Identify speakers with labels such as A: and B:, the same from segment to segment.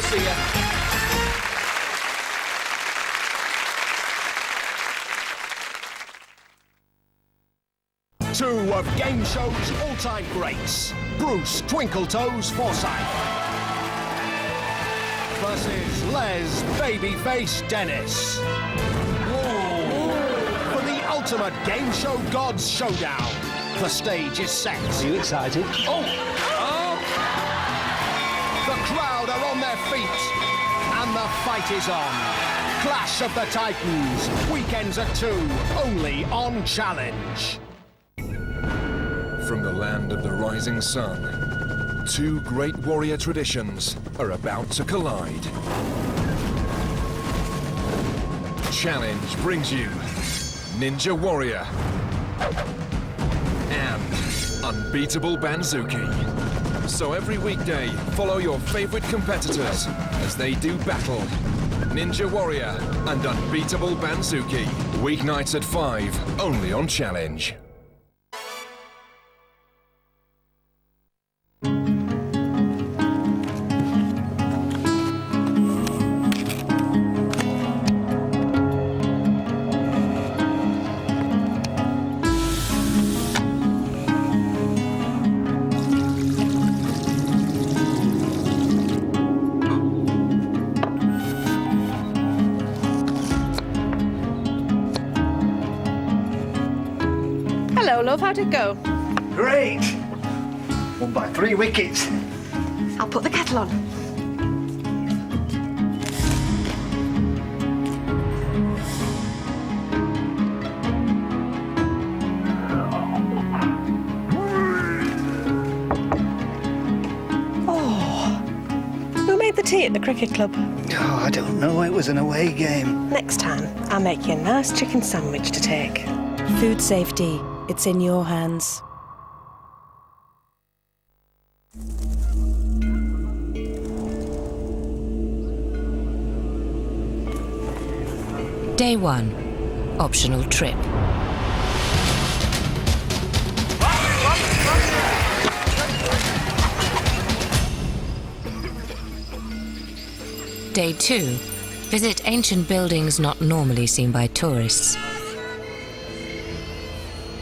A: We'll see you.
B: Two of game show's all-time greats, Bruce Twinkletoes Forsyth versus Les Babyface Dennis. For the ultimate game show gods showdown, the stage is set.
C: Are you excited?
B: Oh! The crowd are on their feet, and the fight is on. Clash of the Titans, weekends at 2, only on Challenge.
D: From the land of the rising sun, two great warrior traditions are about to collide. Challenge brings you Ninja Warrior and Unbeatable Banzuki. So every weekday, follow your favorite competitors as they do battle. Ninja Warrior and Unbeatable Banzuki. Weeknights at 5, only on Challenge.
E: Hello, love. How'd it go?
C: Great! Won by 3 wickets.
E: I'll put the kettle on. Oh, who made the tea at the cricket club?
C: Oh, I don't know. It was an away game.
E: Next time, I'll make you a nice chicken sandwich to take.
F: Food safety, it's in your hands. Day 1. Optional trip. Day 2. Visit ancient buildings not normally seen by tourists.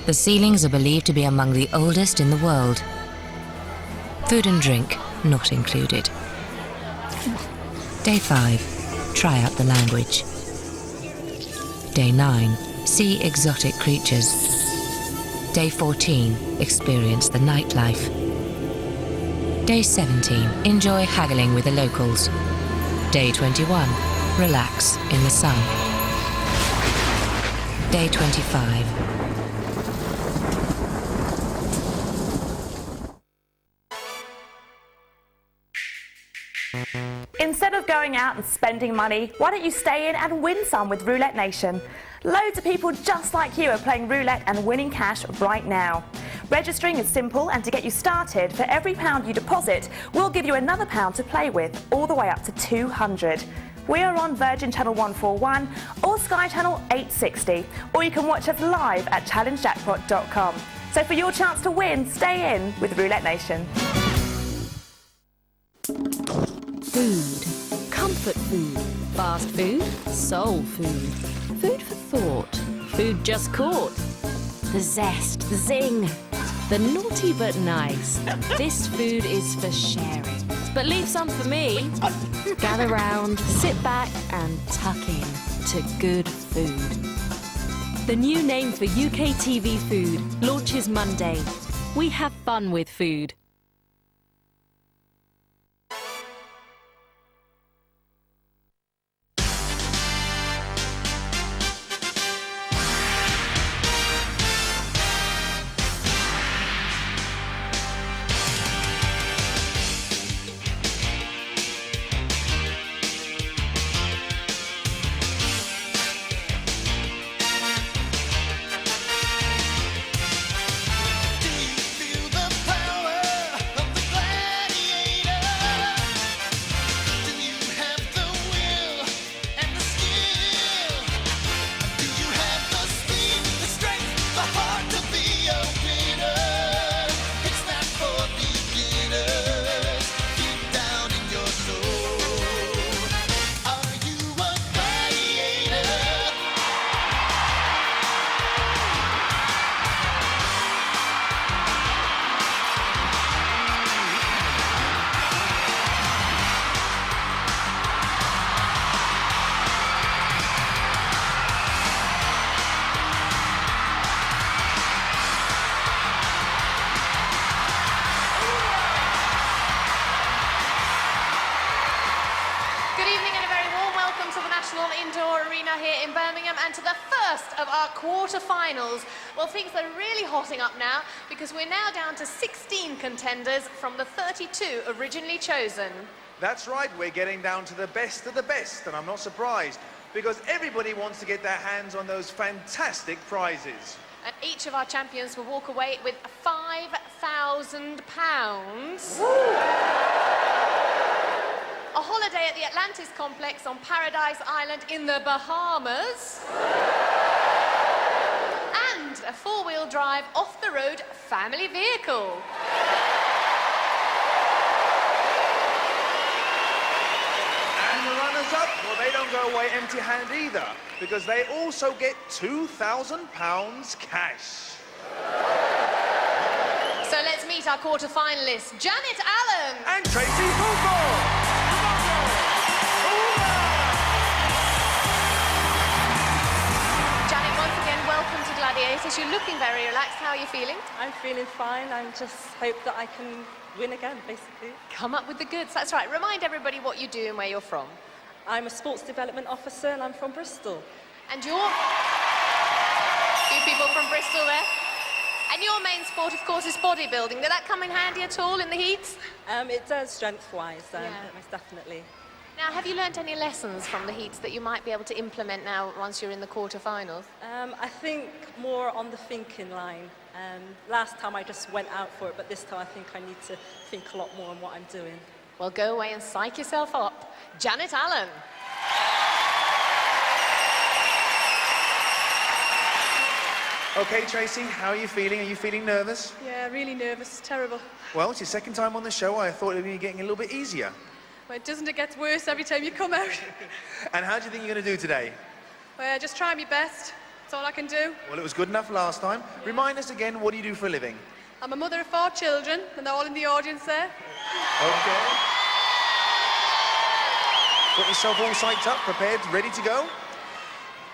F: The ceilings are believed to be among the oldest in the world. Food and drink not included. Day 5. Try out the language. Day 9. See exotic creatures. Day 14. Experience the nightlife. Day 17. Enjoy haggling with the locals. Day 21. Relax in the sun. Day 25.
G: Instead of going out and spending money, why don't you stay in and win some with Roulette Nation? Loads of people just like you are playing roulette and winning cash right now. Registering is simple, and to get you started, for every £1 you deposit, we'll give you another £1 to play with, all the way up to 200. We are on Virgin Channel 141 or Sky Channel 860, or you can watch us live at challengejackpot.com. So for your chance to win, stay in with Roulette Nation.
H: Food. Comfort food. Fast food. Soul food. Food for thought. Food just caught. The zest. The zing. The naughty but nice. This food is for sharing. But leave some for me. Gather round, sit back and tuck in to good food. The new name for UK TV food launches Monday. We have fun with food.
A: Indoor Arena here in Birmingham and to the first of our quarter-finals. Well, things are really hotting up now because we're now down to 16 contenders from the 32 originally chosen.
I: That's right, we're getting down to the best of the best, and I'm not surprised because everybody wants to get their hands on those fantastic prizes.
A: And each of our champions will walk away with £5,000. A holiday at the Atlantis complex on Paradise Island in the Bahamas. And a four-wheel drive off-the-road family vehicle.
I: And the runners-up, well, they don't go away empty-handed either because they also get £2,000 cash.
A: So let's meet our quarter-finalists, Janet Allen.
I: And Tracy Hooper.
A: Janet, once again, welcome to Gladiators. You're looking very relaxed. How are you feeling?
E: I'm feeling fine. I just hope that I can win again, basically.
A: Come up with the goods. That's right. Remind everybody what you do and where you're from.
E: I'm a sports development officer and I'm from Bristol.
A: And you're... Few people from Bristol there. And your main sport, of course, is bodybuilding. Did that come in handy at all in the heats?
E: It does strength-wise,
A: Yeah.
E: most definitely.
A: Now, have you learnt any lessons from the heats that you might be able to implement now once you're in the quarter-finals?
E: I think more on the thinking line. Last time I just went out for it, but this time I think I need to think a lot more on what I'm doing.
A: Well, go away and psych yourself up. Janet Allen.
I: Okay, Tracy, how are you feeling? Are you feeling nervous?
J: Yeah, really nervous, terrible.
I: Well, it's your second time on the show. I thought it would be getting a little bit easier.
J: Well, doesn't it get worse every time you come out?
I: And how do you think you're going to do today?
J: Well, just try my best. That's all I can do.
I: Well, it was good enough last time. Remind us again, what do you do for a living?
J: I'm a mother of 4 children, and they're all in the audience there.
I: Okay. Got yourself all psyched up, prepared, ready to go?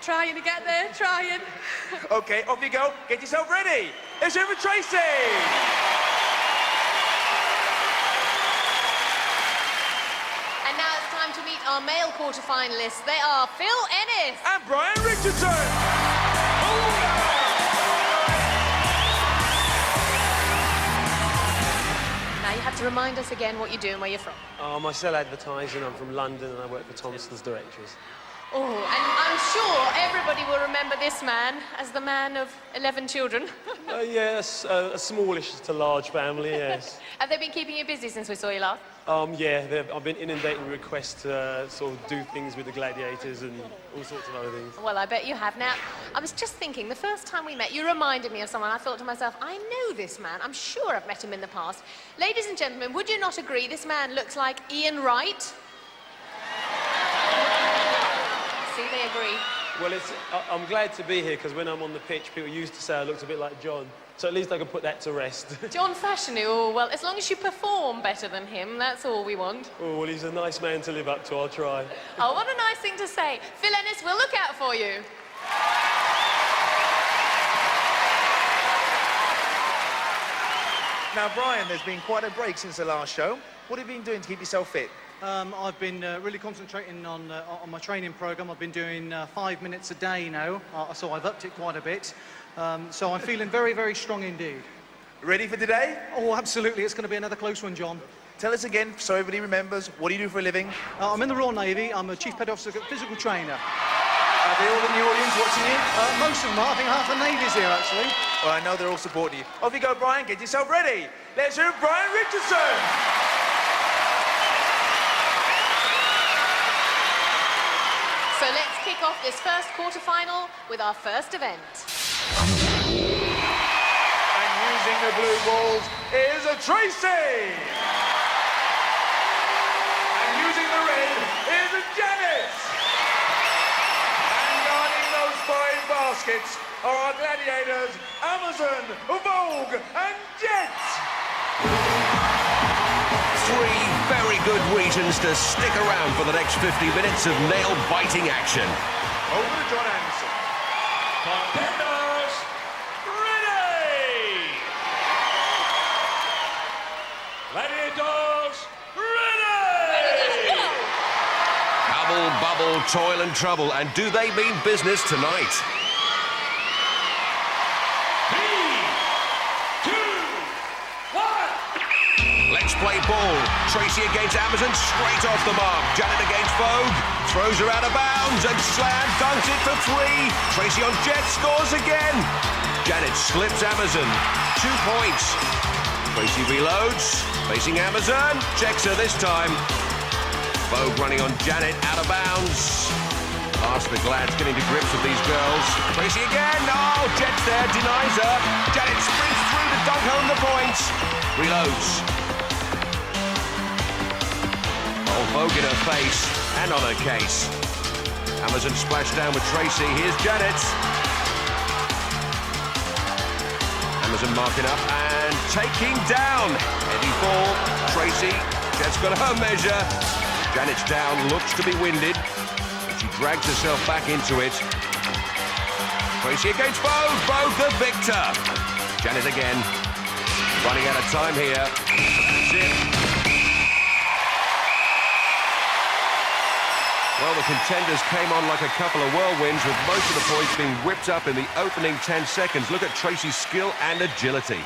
J: Trying to get there, trying.
I: Okay, off you go. Get yourself ready. It's over Tracy.
A: And now it's time to meet our male quarter-finalists. They are Phil Ennis.
I: And Brian Richardson.
A: Now you have to remind us again what you do and where you're from.
K: I sell advertising. I'm from London and I work for Thompson's Directories.
A: Oh, and I'm sure everybody will remember this man as the man of 11 children.
K: Yes, a smallish to large family, yes.
A: Have they been keeping you busy since we saw you last?
K: Yeah, I've been inundating requests to sort of do things with the Gladiators and all sorts of other things.
A: Well, I bet you have. Now, I was just thinking, the first time we met, you reminded me of someone. I thought to myself, I know this man. I'm sure I've met him in the past. Ladies and gentlemen, would you not agree this man looks like Ian Wright? See, they agree.
K: Well, I'm glad to be here because when I'm on the pitch, people used to say I looked a bit like John. So at least I can put that to rest.
A: John Fashanu, oh, well, as long as you perform better than him, that's all we want.
K: Oh, well, he's a nice man to live up to. I'll try.
A: Oh, what a nice thing to say. Phil Ennis, we'll look out for you.
I: Now, Brian, there's been quite a break since the last show. What have you been doing to keep yourself fit?
C: I've been really concentrating on my training program. I've been doing 5 minutes a day now, so I've upped it quite a bit. So I'm feeling very, very strong indeed.
I: Ready for today?
C: Oh, absolutely. It's going to be another close one, John.
I: Tell us again, so everybody remembers, what do you do for a living?
C: I'm in the Royal Navy. I'm a Chief Petty Officer, physical trainer.
I: Are they all in the audience watching you?
C: Most of them are. I think half the Navy's here, actually.
I: Well, I know they're all supporting you. Off you go, Brian. Get yourself ready. Let's hear Brian Richardson.
A: So let's kick off this first quarter-final with our first event.
I: And using the blue balls is a Tracy. And using the red is a Janet. And guarding those 5 baskets are our Gladiators, Amazon, Vogue, and Jet.
L: 3 very good reasons to stick around for the next 50 minutes of nail-biting action.
I: Over to John Anderson.
M: Contenders, ready! Gladiators, ready!
L: Bubble, Double toil and trouble, and do they mean business tonight?
M: 3, 2, 1.
L: Let's play ball. Tracy against Amazon, straight off the mark. Janet against Vogue, throws her out of bounds and slam dunks it for 3. Tracy on Jet, scores again. Janet slips Amazon, 2 points. Tracy reloads, facing Amazon, checks her this time. Vogue running on Janet, out of bounds. Past the Glads, getting to grips with these girls. Tracy again, oh, Jet's there, denies her. Janet sprints through to dunk home the points. Reloads. Oh, Vogue in her face and on her case. Amazon splashed down with Tracy, here's Janet. Amazon marking up and taking down. Heavy ball, Tracy, Jet's got her measure. Janet's down, looks to be winded. But she drags herself back into it. Tracy against Vogue, Vogue the victor. Janet again, running out of time here. That's it. Well, the contenders came on like a couple of whirlwinds, with most of the points being whipped up in the opening 10 seconds. Look at Tracy's skill and agility.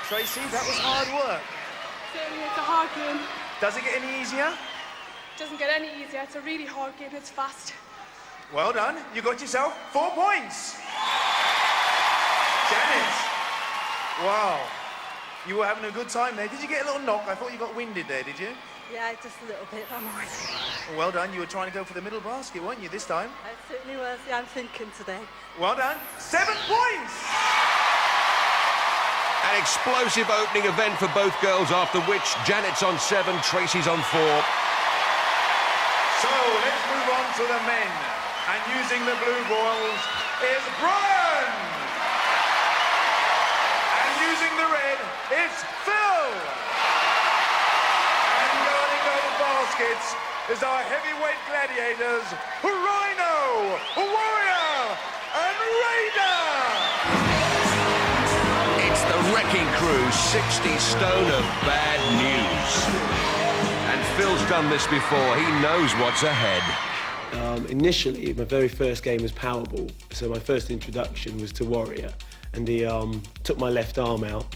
I: Tracy, that was hard work.
J: Certainly, it's a hard game.
I: Does it get any easier?
J: Doesn't get any easier. It's a really hard game. It's fast.
I: Well done. You got yourself 4 points. Janet. Wow. You were having a good time there. Did you get a little knock? I thought you got winded there, did you?
E: Yeah, just a little bit, I'm all right.
I: Well done. You were trying to go for the middle basket, weren't you, this time?
E: I certainly was. Yeah, I'm thinking today.
I: Well done. 7 points!
L: An explosive opening event for both girls, after which Janet's on 7, Tracy's on 4.
I: So, let's move on to the men. And using the blue balls is Brian! And using the red, it's Phil! And guarding over baskets is our heavyweight gladiators, Rhino, Warrior, and Raider!
L: It's the Wrecking Crew, 60 stone of bad news. And Phil's done this before, he knows what's ahead.
K: Initially, my very first game was Powerball, so my first introduction was to Warrior, and he took my left arm out,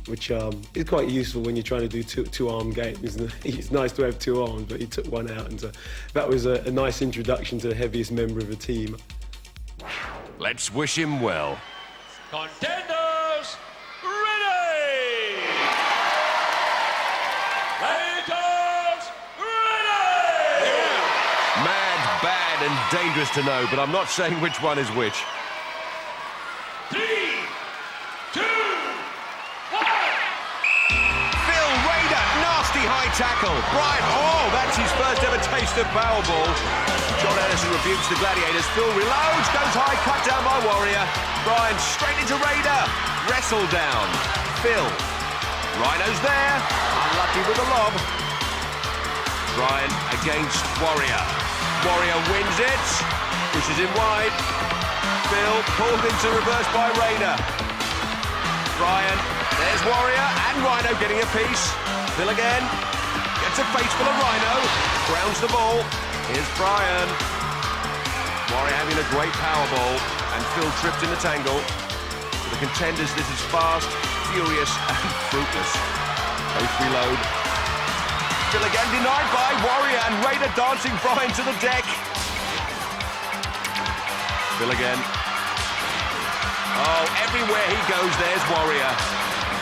K: which is quite useful when you're trying to do two-arm games. It's nice to have 2 arms, but he took one out, and so that was a nice introduction to the heaviest member of the team.
L: Let's wish him well.
M: Contenders, ready! Gladiators, ready!
L: Mad, bad, and dangerous to know, but I'm not saying which one is which.
M: 3, 2, 1.
L: Phil Raider, nasty high tackle. Brian, oh, that's his first ever taste of Powerball. John Anderson rebukes the Gladiators. Phil reloads, goes high, cut down by Warrior. Brian straight into Raider. Wrestle down. Phil. Rhino's there. Unlucky with the lob. Brian against Warrior. Warrior wins it. Pushes him wide. Phil pulled into reverse by Raider. Brian, there's Warrior and Rhino getting a piece. Phil again. Gets a face full of Rhino. Grounds the ball. Here's Brian. Warrior having a great power ball, and Phil tripped in the tangle. For the contenders, this is fast, furious, and fruitless. Both reload. Phil again denied by Warrior, and Raider dancing Brian to the deck. Phil again. Oh, everywhere he goes, there's Warrior.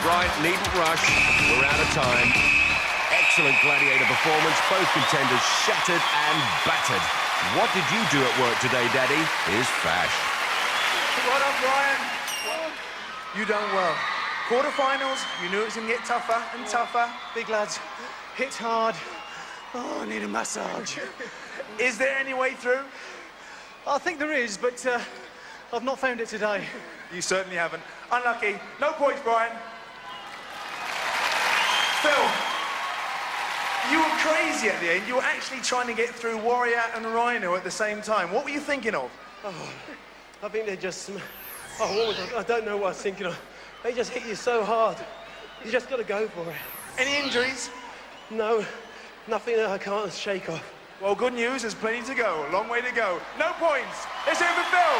L: Brian needn't rush. We're out of time. Excellent gladiator performance. Both contenders shattered and battered. What did you do at work today, Daddy? Here's Fash.
I: Well done, Brian. You done well. Quarterfinals, you knew it was going to get tougher and tougher.
C: Big lads, hit hard. Oh, I need a massage.
I: Is there any way through?
C: I think there is, but I've not found it today.
I: You certainly haven't. Unlucky. No points, Brian. Phil, you were crazy at the end. You were actually trying to get through Warrior and Rhino at the same time. What were you thinking of?
K: Oh, I think they're just... Oh, what was I don't know what I was thinking of. They just hit you so hard. You just got to go for it.
I: Any injuries?
K: No, nothing that I can't shake off.
I: Well, good news, there's plenty to go. A long way to go. No points. Let's hear it for Phil.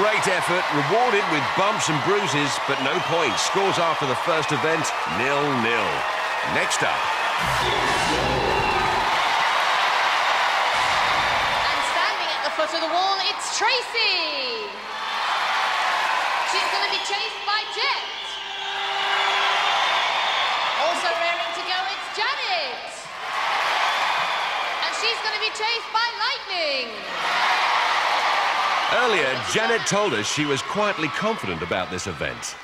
L: Great effort, rewarded with bumps and bruises, but no points. Scores after the first event, 0-0. Next up.
A: And standing at the foot of the wall, it's Tracy. She's going to be chased by Jet. Also raring to go, it's Janet. And she's going to be chased by Lightning.
L: Earlier, Janet told us she was quietly confident about this event.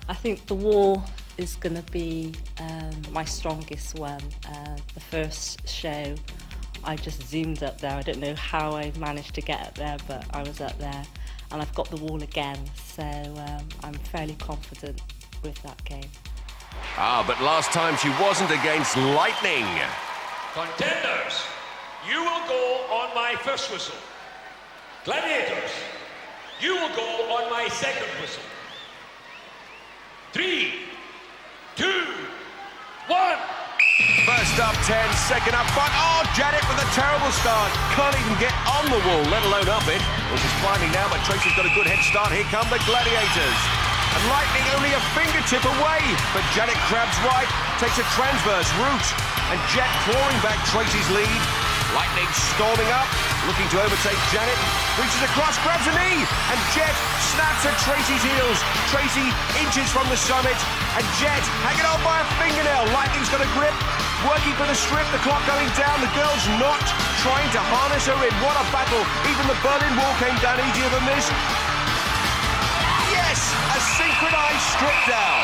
E: I think the wall is going to be my strongest one. The first show, I just zoomed up there. I don't know how I managed to get up there, but I was up there. And I've got the wall again, so I'm fairly confident with that game.
L: Ah, but last time she wasn't against Lightning.
M: Contenders, you will go on my first whistle. Gladiators, you will go on my second whistle. 3, 2, 1.
L: First up 10, second up 5. Oh, Janet with a terrible start. Can't even get on the wall, let alone up it. Well, she's climbing now, but Tracy's got a good head start. Here come the Gladiators. And Lightning only a fingertip away. But Janet grabs right, takes a transverse route. And Jet clawing back Tracy's lead. Lightning storming up, looking to overtake Janet. Reaches across, grabs a knee. And Jet snaps at Tracy's heels. Tracy inches from the summit. And Jet hanging on by a fingernail. Lightning's got a grip. Working for the strip, the clock going down. The girl's not trying to harness her in. What a battle. Even the Berlin Wall came down easier than this. Yes, a synchronized strip down.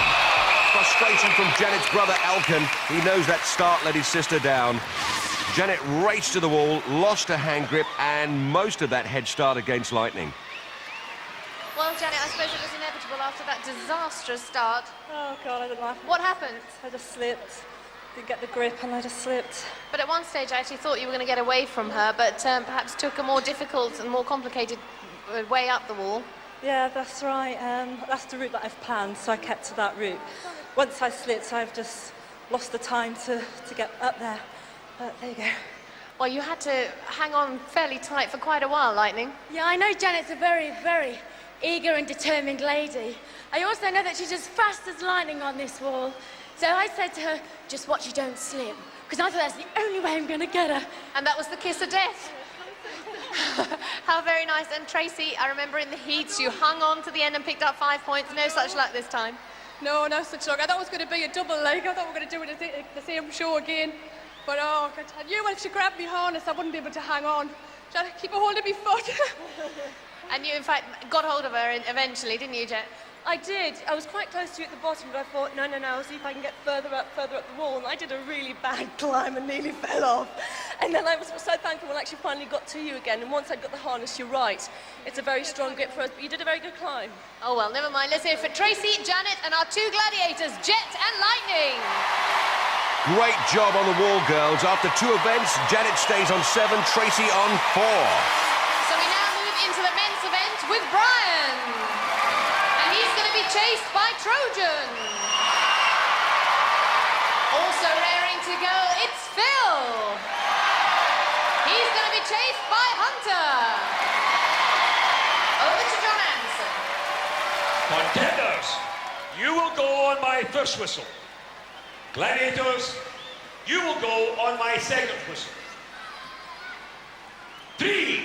L: Frustration from Janet's brother Alkan. He knows that start let his sister down. Janet raced to the wall, lost her hand grip, and most of that head start against Lightning.
A: Well, Janet, I suppose it was inevitable after that disastrous start.
E: Oh, God, I don't laugh.
A: What happened?
E: I just slipped. Didn't get the grip and I just slipped.
A: But at one stage, I actually thought you were going to get away from her, but perhaps took a more difficult and more complicated way up the wall.
E: Yeah, that's right. That's the route that I've planned, so I kept to that route. Once I slipped, I've just lost the time to get up there. But there you go.
A: Well, you had to hang on fairly tight for quite a while, Lightning.
J: Yeah, I know Janet's a very, very eager and determined lady. I also know that she's as fast as lightning on this wall. So I said to her, just watch you don't slip, because I thought that's the only way I'm going to get her.
A: And that was the kiss of death. How very nice. And Tracy, I remember in the heats, you hung on to the end and picked up 5 points. No such luck this time.
J: No, no such luck. I thought it was going to be a double leg. I thought we were going to do it the same show again. But oh, God, I knew when she grabbed me harness, I wouldn't be able to hang on. She had to keep a hold of my foot.
A: And you, in fact, got hold of her eventually, didn't you, Jet?
E: I did. I was quite close to you at the bottom, but I thought, no, I'll see if I can get further up the wall. And I did a really bad climb and nearly fell off. And then I was so thankful when I actually finally got to you again. And once I got the harness, you're right. It's a very strong grip for us, but you did a very good climb.
A: Oh, well, never mind. Let's hear it for Tracy, Janet, and our two gladiators, Jet and Lightning.
L: Great job on the wall, girls. After 2 events, Janet stays on 7, Tracy on 4.
A: So we now move into the men's event with Brian. And he's going to be chased by Trojan. Also raring to go, it's Phil. He's going to be chased by Hunter. Over to John Anderson.
M: Contenders, you will go on my first whistle. Gladiators, you will go on my second whistle. 3,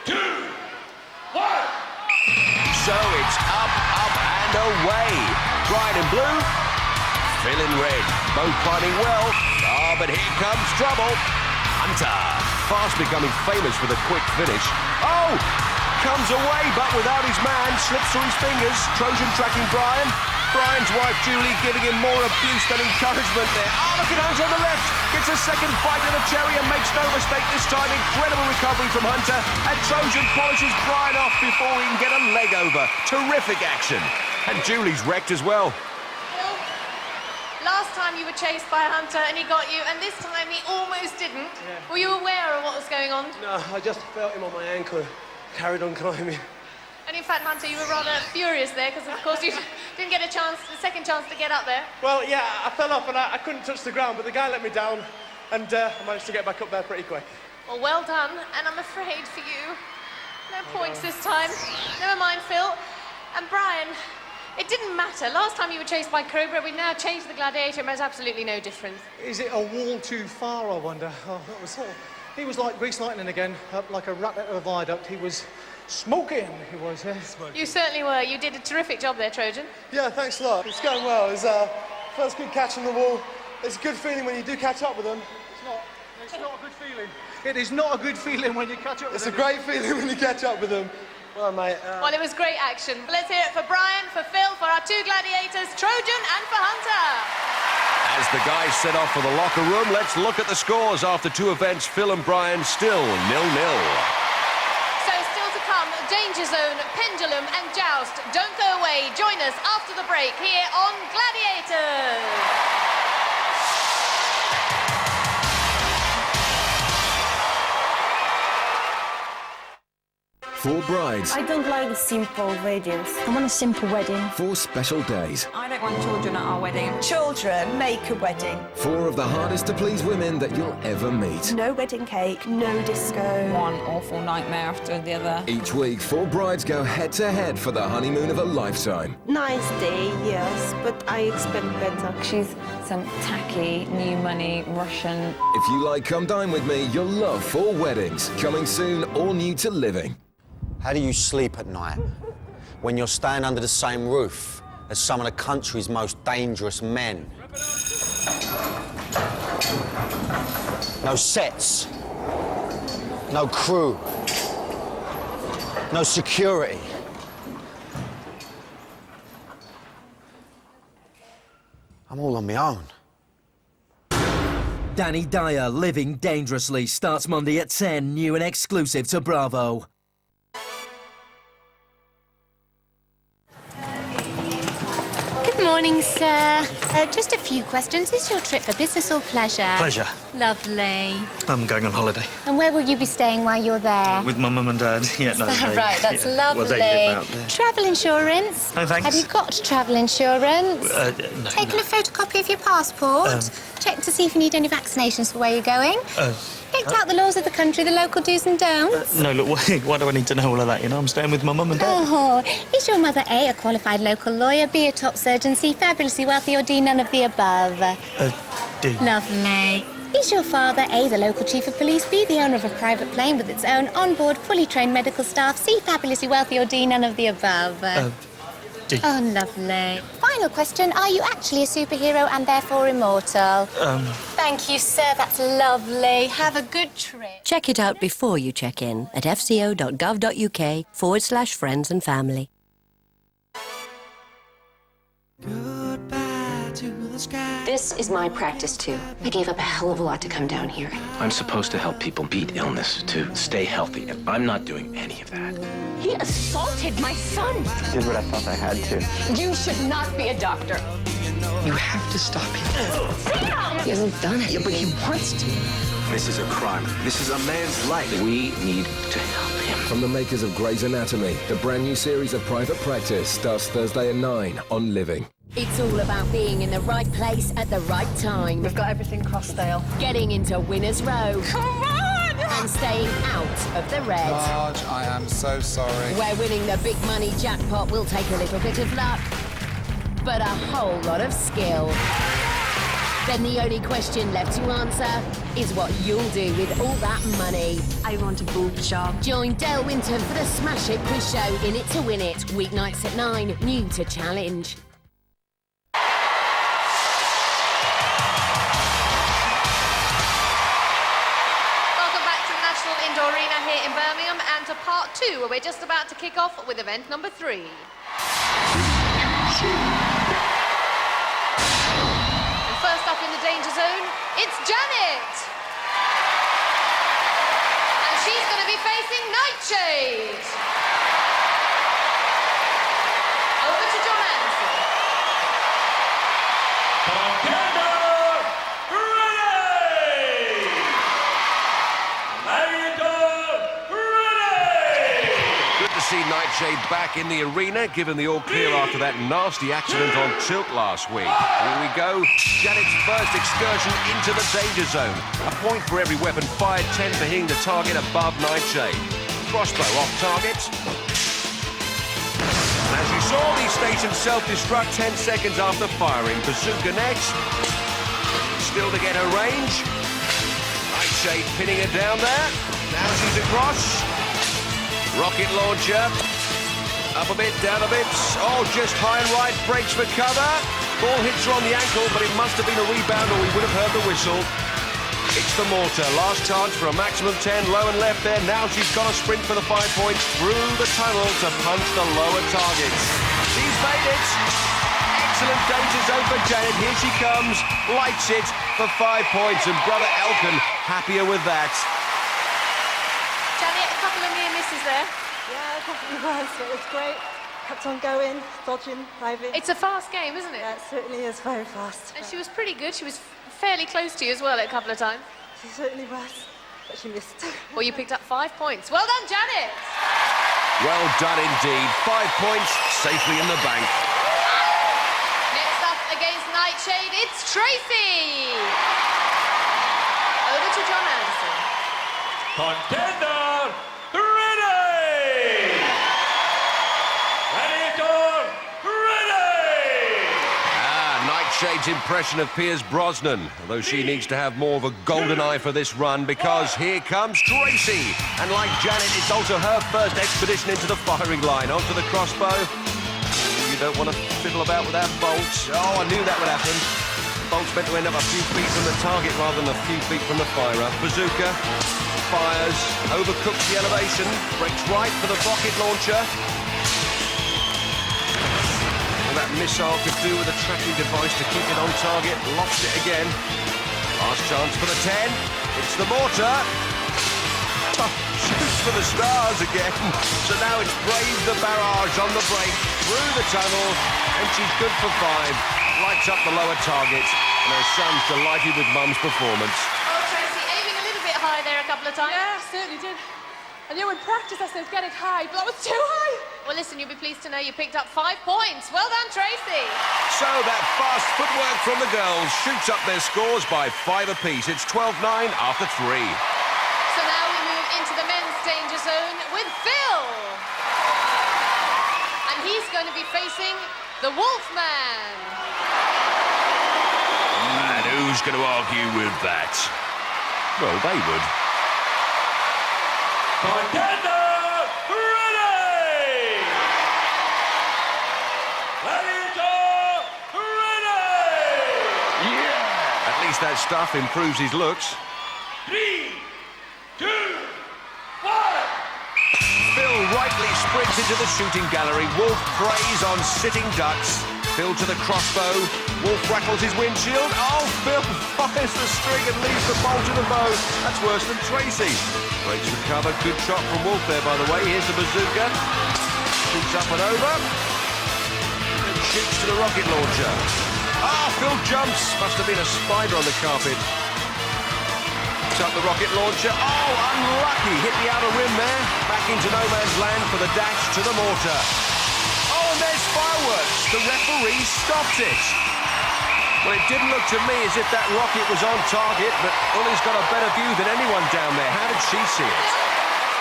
M: 2, 1.
L: So it's up, and away. Brian in blue, Phil in red. Both climbing well. Oh, but here comes trouble. Hunter, fast becoming famous for the quick finish. Oh, comes away, but without his man. Slips through his fingers. Trojan tracking Brian. Brian's wife, Julie, giving him more abuse than encouragement there. Oh, look at Hunter on the left. Gets a second bite of the cherry and makes no mistake this time. Incredible recovery from Hunter. And Trojan polishes Brian off before he can get a leg over. Terrific action. And Julie's wrecked as well.
A: Well, last time you were chased by Hunter and he got you, and this time he almost didn't. Yeah. Were you aware of what was going on?
K: No, I just felt him on my ankle. Carried on climbing.
A: And in fact, Hunter, you were rather furious there because, of course, you didn't get a second chance to get up there.
N: Well, yeah, I fell off and I couldn't touch the ground, but the guy let me down. and I managed to get back up there pretty quick.
A: Well, well done, and I'm afraid for you, no points this time. Never mind, Phil. And Brian, it didn't matter. Last time you were chased by Cobra, we now changed the Gladiator, and there's absolutely no difference.
C: Is it a wall too far, I wonder? Oh, that was all. He was like Grease Lightning again, up like a rat out of a viaduct. He was smoking, he was, yeah. Smoking.
A: You certainly were. You did a terrific job there, Trojan.
N: Yeah, thanks a lot. It's going well. It's first good catch on the wall. It's a good feeling when you do catch up with them.
C: It's not a good feeling. It is not a good feeling when you catch up with them.
N: It's a great feeling when you catch up with them. Well, mate.
A: Well, it was great action. Let's hear it for Brian, for Phil, for our two Gladiators, Trojan and for Hunter.
L: As the guys set off for the locker room, let's look at the scores after two events. Phil and Brian still 0-0.
A: So still to come, Danger Zone, Pendulum and Joust. Don't go away. Join us after the break here on Gladiators.
D: Four brides.
O: I don't like the simple weddings. I want a simple wedding.
D: 4 special days.
O: I don't want children at our wedding. Children make a wedding.
D: 4 of the hardest to please women that you'll ever meet.
O: No wedding cake, no disco. One awful nightmare after the other.
D: Each week, 4 brides go head-to-head for the honeymoon of a lifetime.
O: Nice day, yes, but I expect better.
P: She's some tacky, new money, Russian.
D: If you like Come Dine With Me, you'll love 4 weddings. Coming soon, all new to living.
Q: How do you sleep at night when you're staying under the same roof as some of the country's most dangerous men? No sets, no crew, no security. I'm all on my own.
R: Danny Dyer, Living Dangerously, starts Monday at 10, new and exclusive to Bravo.
S: Good morning, sir. Just a few questions. Is your trip for business or pleasure?
T: Pleasure.
S: Lovely.
T: I'm going on holiday.
S: And where will you be staying while you're there?
T: With my mum and dad. Yeah, no.
S: Right, that's
T: yeah.
S: lovely.
T: Well, they live out there.
S: Travel insurance?
T: No, thanks.
S: Have you got travel insurance?
T: No.
S: Taken a photocopy of your passport? Check to see if you need any vaccinations for where you're going? Picked out the laws of the country, the local do's and don'ts?
T: No, look, why do I need to know all of that? You know, I'm staying with my mum and dad.
S: Oh, is your mother A, a qualified local lawyer, B, a top surgeon, C, fabulously wealthy, or D, none of the above?
T: D.
S: Lovely. Is your father A, the local chief of police, B, the owner of a private plane with its own onboard, fully trained medical staff, C, fabulously wealthy, or D, none of the above?
T: D.
S: Oh, lovely. Final question, are you actually a superhero and therefore immortal? Thank you, sir, that's lovely. Have a good trip.
U: Check it out before you check in at fco.gov.uk/friends and family.
V: This is my practice, too. I gave up a hell of a lot to come down here.
W: I'm supposed to help people beat illness, to stay healthy, and I'm not doing any of that.
V: He assaulted my son.
W: I did what I thought I had to.
V: You should not be a doctor.
W: You have to stop him.
V: He hasn't done it.
W: Yeah, but he wants to. This is a crime. This is a man's life. We need to help him.
D: From the makers of Grey's Anatomy, the brand new series of Private Practice starts Thursday at 9 on Living.
V: It's all about being in the right place at the right time.
O: We've got everything crossed, Dale.
V: Getting into winner's row. Come on! And staying out of the red.
X: Marge, I am so sorry.
V: Where winning the big money jackpot will take a little bit of luck, but a whole lot of skill. Then the only question left to answer is what you'll do with all that money.
O: I want a boob job.
V: Join Dale Winton for the Smash It quiz show In It to Win It, weeknights at 9, new to challenge.
A: Here in Birmingham, and to part 2, where we're just about to kick off with event number 3. And first up in the danger zone, it's Janet. And she's going to be facing Nightshade. Over to John Anderson.
L: See Nightshade back in the arena, given the all-clear after that nasty accident on tilt last week. Here we go. Janet's first excursion into the danger zone. A point for every weapon fired, 10 for hitting the target above Nightshade. Crossbow off target. And as you saw, these stations self-destruct 10 seconds after firing. Bazooka next. Still to get her range. Nightshade pinning her down there. Now she's across. Rocket launcher. Up a bit, down a bit. Oh, just high and right. Breaks for cover. Ball hits her on the ankle, but it must have been a rebound or we would have heard the whistle. It's the mortar. Last chance for a maximum 10. Low and left there. Now she's got to sprint for the 5 points through the tunnel to punch the lower targets. She's made it. Excellent danger zone for Janet. Here she comes. Lights it for 5 points. And brother Elkin happier with that.
A: Janet, a couple of near misses there.
B: Yeah, it definitely was. It was great. Kept on going, dodging, diving.
A: It's a fast game, isn't it?
B: Yeah, it certainly is very fast.
A: And she was pretty good. She was fairly close to you as well a couple of times.
B: She certainly was, but she missed.
A: Well, you picked up 5 points. Well done, Janet.
L: Well done indeed. 5 points safely in the bank.
A: Next up against Nightshade, it's Tracy. Over to John Anderson.
M: Contender, ready! Gladiator, ready!
L: Nightshade's impression of Piers Brosnan, although she needs to have more of a golden eye for this run because here comes Tracy. And like Janet, it's also her first expedition into the firing line. Onto the crossbow. You don't want to fiddle about with that bolt. Oh, I knew that would happen. The bolt's meant to end up a few feet from the target rather than a few feet from the firer. Bazooka. Fires, overcooks the elevation, breaks right for the rocket launcher. All that missile could do with a tracking device to keep it on target. Lost it again. Last chance for the 10. It's the mortar. Shoots for the stars again. So now it's braved the barrage on the break, through the tunnel, and she's good for 5. Lights up the lower target, and her son's delighted with Mum's performance.
A: High there a couple of times.
B: Yeah, certainly did. I knew in practice I said get it high, but that was too high.
A: Well, listen, you'll be pleased to know you picked up 5 points. Well done, Tracy.
L: So that fast footwork from the girls shoots up their scores by 5 apiece. It's 12-9 after 3.
A: So now we move into the men's danger zone with Phil. And he's going to be facing the Wolfman.
L: And who's going to argue with that? Well, they would.
M: Contender, ready! Gladiator, ready!
L: Yeah! At least that stuff improves his looks.
M: 3, 2, 1!
L: Phil rightly sprints into the shooting gallery. Wolf preys on sitting ducks. Phil to the crossbow. Wolf rattles his windshield. Oh, Phil fires the string and leaves the bolt to the bow. That's worse than Tracy. Breaks the cover. Good shot from Wolf there, by the way. Here's the bazooka. Shoots up and over. And shoots to the rocket launcher. Ah, Phil jumps. Must have been a spider on the carpet. Up the rocket launcher. Oh, unlucky. Hit the outer rim there. Back into no man's land for the dash to the mortar. Oh, and there's fireworks. The referee stopped it. Well, it didn't look to me as if that rocket was on target, but Uli's got a better view than anyone down there. How did she see it?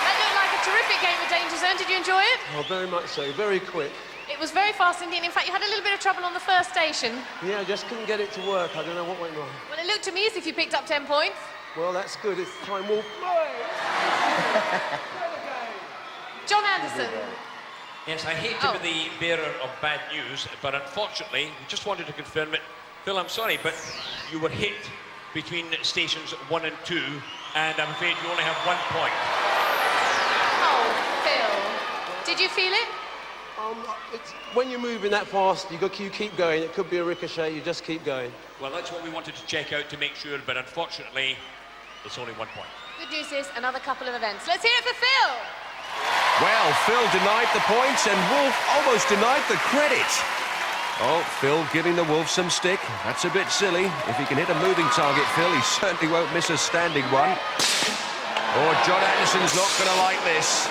A: That looked like a terrific game of Danger Zone. Did you enjoy it?
K: Oh, very much so. Very quick.
A: It was very fast indeed. In fact, you had a little bit of trouble on the first station.
K: Yeah, I just couldn't get it to work. I don't know what went wrong.
A: Well, it looked to me as if you picked up 10 points.
K: Well, that's good. It's time Wolf.
A: John Anderson.
M: Yes, I hate to be the bearer of bad news, but unfortunately, we just wanted to confirm it. Phil, I'm sorry, but you were hit between stations 1 and 2, and I'm afraid you only have 1 point.
A: Oh, Phil. Did you feel it?
K: When you're moving that fast, you keep going. It could be a ricochet. You just keep going.
M: Well, that's what we wanted to check out to make sure, but unfortunately, it's only 1 point.
A: Good news is another couple of events. Let's hear it for Phil.
L: Well, Phil denied the points and Wolf almost denied the credit. Oh, Phil giving the Wolf some stick. That's a bit silly. If he can hit a moving target, Phil, he certainly won't miss a standing one. Oh, John Anderson's not going to like this.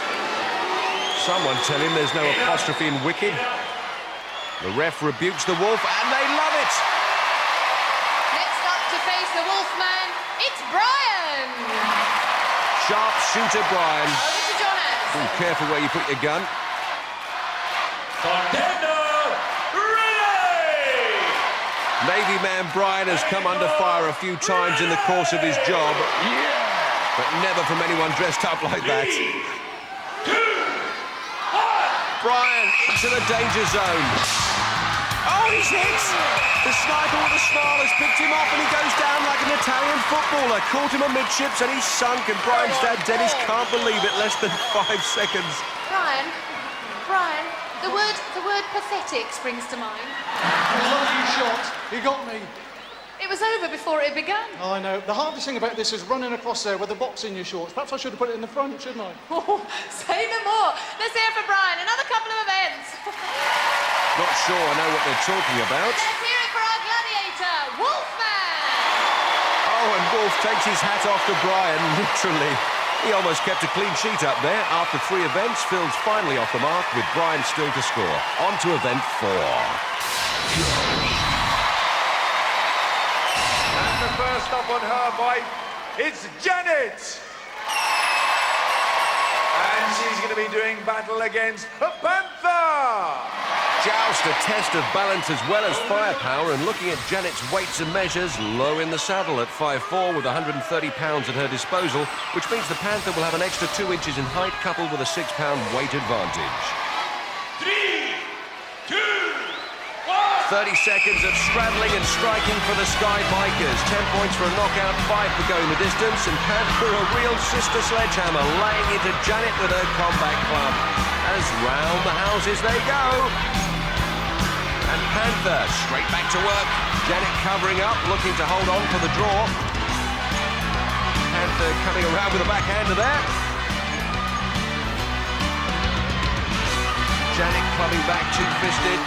L: Someone tell him there's no apostrophe in wicked. The ref rebukes the wolf, and they love it.
A: Next up to face the Wolfman, it's Brian.
L: Sharp shooter Brian.
A: Over to Jonas.
L: Be careful where you put your gun.
M: Contender, ready!
L: Navy man Brian has come under fire a few times in the course of his job, but never from anyone dressed up like that. Brian into the danger zone. Oh, he's hit! The sniper with a smile has picked him up and he goes down like an Italian footballer. Caught him amidships and he's sunk, and Brian's dad Dennis can't believe it. Less than 5 seconds.
A: Brian, the word pathetic springs to mind.
C: Lucky shot. He got me.
A: It was over before it began.
C: Oh, I know. The hardest thing about this is running across there with a box in your shorts. Perhaps I should have put it in the front, shouldn't I?
A: Oh, say no more. Let's hear for Brian. Another couple of events.
L: Not sure I know what they're talking about.
A: Let's hear it for our gladiator, Wolfman.
L: Oh, and Wolf takes his hat off to Brian, literally. He almost kept a clean sheet up there. After 3 events, Phil's finally off the mark with Brian still to score. On to event 4.
F: And the first up on her bike, it's Janet. And she's going to be doing battle against the Panther.
L: Joust, a test of balance as well as firepower, and looking at Janet's weights and measures, low in the saddle at 5'4" with 130 pounds at her disposal, which means the Panther will have an extra 2 inches in height coupled with a 6-pound weight advantage.
M: 3, 2, 1.
L: 30 seconds of straddling and striking for the Sky Bikers. 10 points for a knockout, 5 for going the distance, and Panther a real sister sledgehammer, laying into Janet with her combat club. As round the houses they go. And Panther straight back to work. Janet covering up, looking to hold on for the draw. Panther coming around with a backhander there. Janet clubbing back, two-fisted.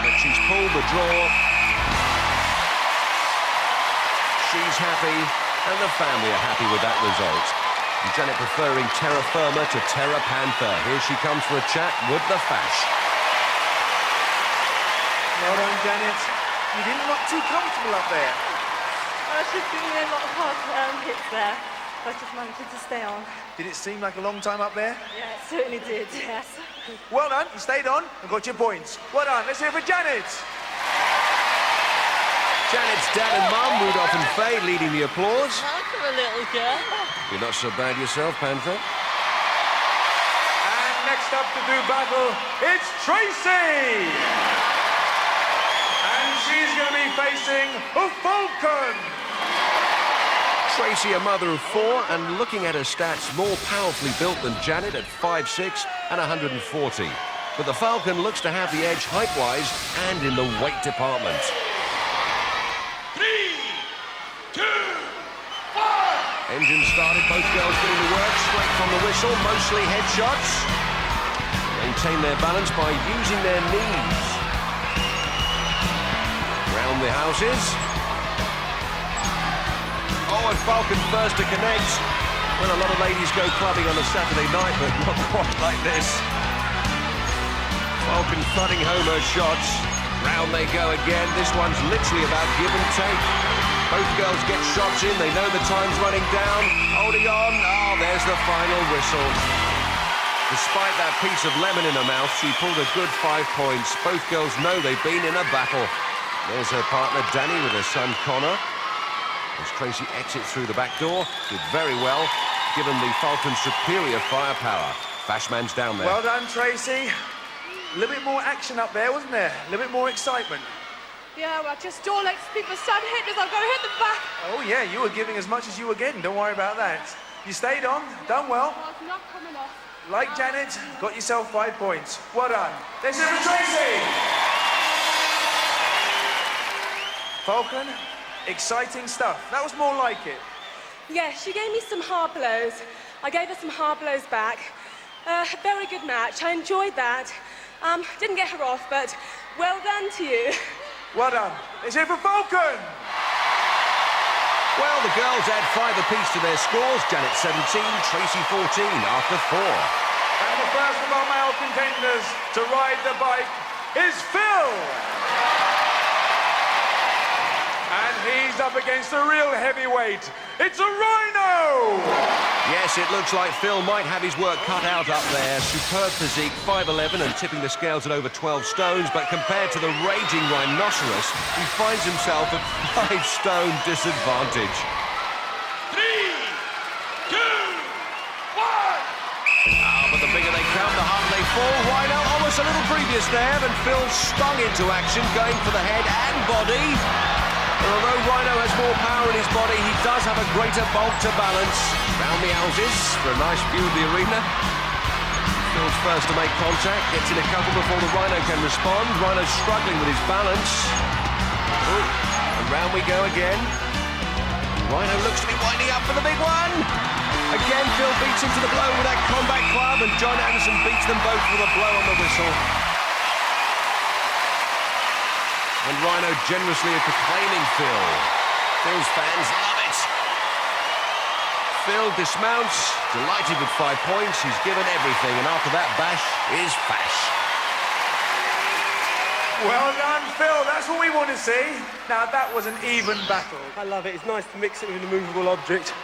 L: But she's pulled the draw. She's happy, and the family are happy with that result. And Janet preferring terra firma to terra panther. Here she comes for a chat with the Fash.
F: Well done, Janet. You didn't look too comfortable up there.
B: I was just giving me a lot of hard hits there. I just managed to stay on.
F: Did it seem like a long time up there?
B: Yeah, it certainly did, yes.
F: Well done, you stayed on and got your points. Well done, let's hear it for Janet.
L: Janet's dad and mum, Rudolph and Faye, leading the applause.
E: Welcome, a little girl.
L: You're not so bad yourself, Panther.
F: And next up to do battle, it's Tracy. And she's going to be facing a Falcon.
L: Tracy, a mother of 4, and looking at her stats, more powerfully built than Janet at 5'6" and 140. But the Falcon looks to have the edge height-wise and in the weight department.
M: 3, 2, 1.
L: Engine started, both girls doing the work, straight from the whistle, mostly headshots. Maintain their balance by using their knees. Round the houses. Oh, and Falcon first to connect. Well, a lot of ladies go clubbing on a Saturday night, but not quite like this. Falcon thudding home her shots. Round they go again. This one's literally about give and take. Both girls get shots in. They know the time's running down. Holding on. Oh, there's the final whistle. Despite that piece of lemon in her mouth, she pulled a good 5 points. Both girls know they've been in a battle. There's her partner, Danny, with her son, Connor. As Tracy exits through the back door, did very well, given the Falcon's superior firepower. Fashman's down there.
F: Well done, Tracy. A little bit more action up there, wasn't there? A little bit more excitement.
B: Yeah, well, I just don't let people start hitting us. I'm going to hit them back.
F: Oh, yeah, you were giving as much as you were getting. Don't worry about that. You stayed on, done well.
B: Oh, it's not coming off.
F: Like Janet, got yourself 5 points. Well done. Let's hear it for Tracy. Falcon, exciting stuff. That was more like it.
B: Yeah, she gave me some hard blows. I gave her some hard blows back. A very good match. I enjoyed that. Didn't get her off, but well done to you.
F: Well done. Let's hear it for Falcon.
L: Well, the girls add 5 apiece to their scores. Janet 17, Tracy 14 after 4.
F: And the first of our male contenders to ride the bike is Phil. And he's up against a real heavyweight. It's a Rhino!
L: Yes, it looks like Phil might have his work cut out up there. Superb physique, 5'11", and tipping the scales at over 12 stones, but compared to the raging rhinoceros, he finds himself at 5 stone disadvantage.
M: 3, 2, 1!
L: But the bigger they come, the harder they fall. Rhino almost a little previous there, and Phil stung into action, going for the head and body. And although Rhino has more power in his body, he does have a greater bulk to balance. Round the houses for a nice view of the arena. Phil's first to make contact, gets in a couple before the Rhino can respond. Rhino's struggling with his balance. Ooh, and round we go again. Rhino looks to be winding up for the big one. Again, Phil beats him to the blow with that combat club, and John Anderson beats them both with a blow on the whistle. And Rhino generously proclaiming Phil. Phil's fans love it. Phil dismounts, delighted with 5 points. He's given everything, and after that bash is fash.
F: Well done, Phil. That's what we want to see. Now, that was an even battle.
K: I love it. It's nice to mix it with a movable object,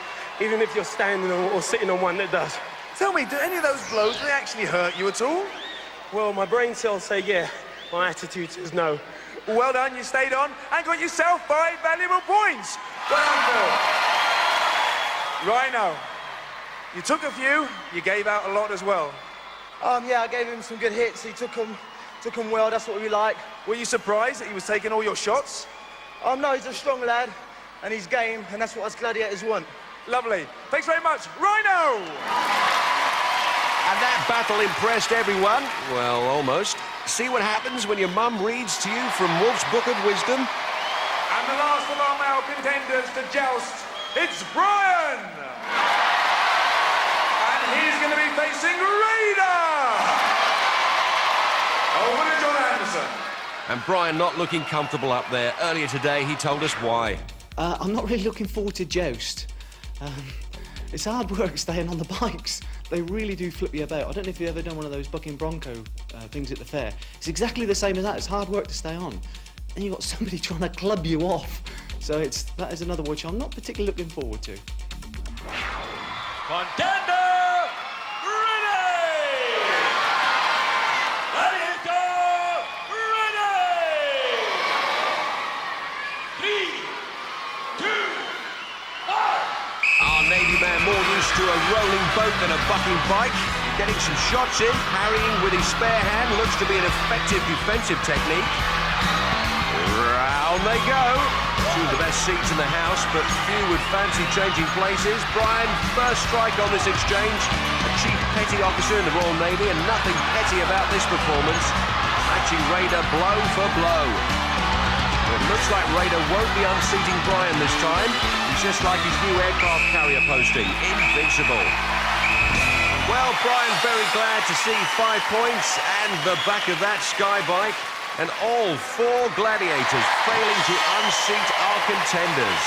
K: even if you're standing or sitting on one that does.
F: Tell me, do any of those blows, do they actually hurt you at all?
K: Well, my brain cells say yeah. My attitude says no.
F: Well done, you stayed on and got yourself 5 valuable points. Well done, Phil. Rhino, you took a few, you gave out a lot as well.
N: Yeah, I gave him some good hits. He took them well, that's what we like.
F: Were you surprised that he was taking all your shots?
N: No, he's a strong lad, and he's game, and that's what us gladiators want.
F: Lovely. Thanks very much, Rhino!
L: And that battle impressed everyone. Well, almost. See what happens when your mum reads to you from Wolf's Book of Wisdom?
F: And the last of our male contenders to joust, it's Brian! And he's going to be facing Raider! Over to John Anderson.
L: And Brian not looking comfortable up there. Earlier today, he told us why.
G: I'm not really looking forward to joust. It's hard work staying on the bikes. They really do flip you about. I don't know if you've ever done one of those bucking bronco things at the fair. It's exactly the same as that. It's hard work to stay on. And you've got somebody trying to club you off. So that is another watch I'm not particularly looking forward to.
M: Contender ready! Gladiator ready! 3, 2, 1!
L: Our Navy man more used to a rolling boat than a bucking bike. Getting some shots in, parrying with his spare hand looks to be an effective defensive technique. Round they go. Two of the best seats in the house, but few would fancy changing places. Brian, first strike on this exchange. A chief petty officer in the Royal Navy, and nothing petty about this performance. Matching Raider blow for blow. It looks like Raider won't be unseating Brian this time. He's just like his new aircraft carrier posting, invincible. Well, Brian very glad to see 5 points and the back of that sky bike. And all 4 gladiators failing to unseat our contenders.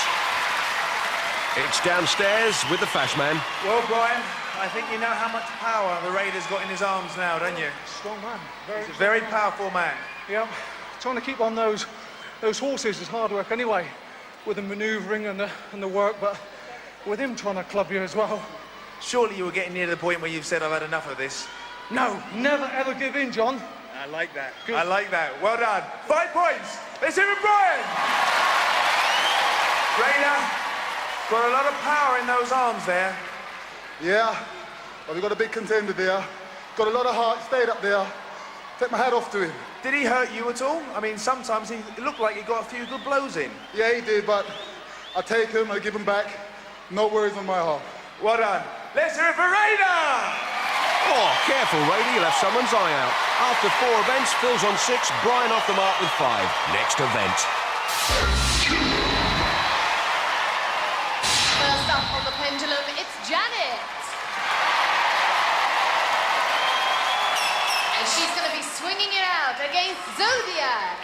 L: It's downstairs with the Fash Man.
F: Well, Brian, I think you know how much power the Raider's got in his arms now, don't you?
C: Strong man.
F: He's a very powerful man.
C: Yeah, trying to keep on those horses is hard work anyway, with the manoeuvring and the work, but with him trying to club you as well.
F: Surely you were getting near the point where you've said, I've had enough of this.
C: No, never ever give in, John.
F: I like that. Good. I like that. Well done. 5 points. Let's hear it, Brian. Raider, got a lot of power in those arms there.
N: Yeah, well, we've got a big contender there. Got a lot of heart, stayed up there. Take my hat off to him.
F: Did he hurt you at all? I mean, sometimes it looked like he got a few good blows in.
N: Yeah, he did, but I take him, I give him back. No worries on my heart.
F: Well done. Let's hear it for Raider!
L: Oh, careful, Raider, you'll have someone's eye out. After 4 events, Phil's on 6, Brian off the mark with 5. Next event.
A: First up on the pendulum, it's Janet. And she's going to be swinging it out against Zodiac.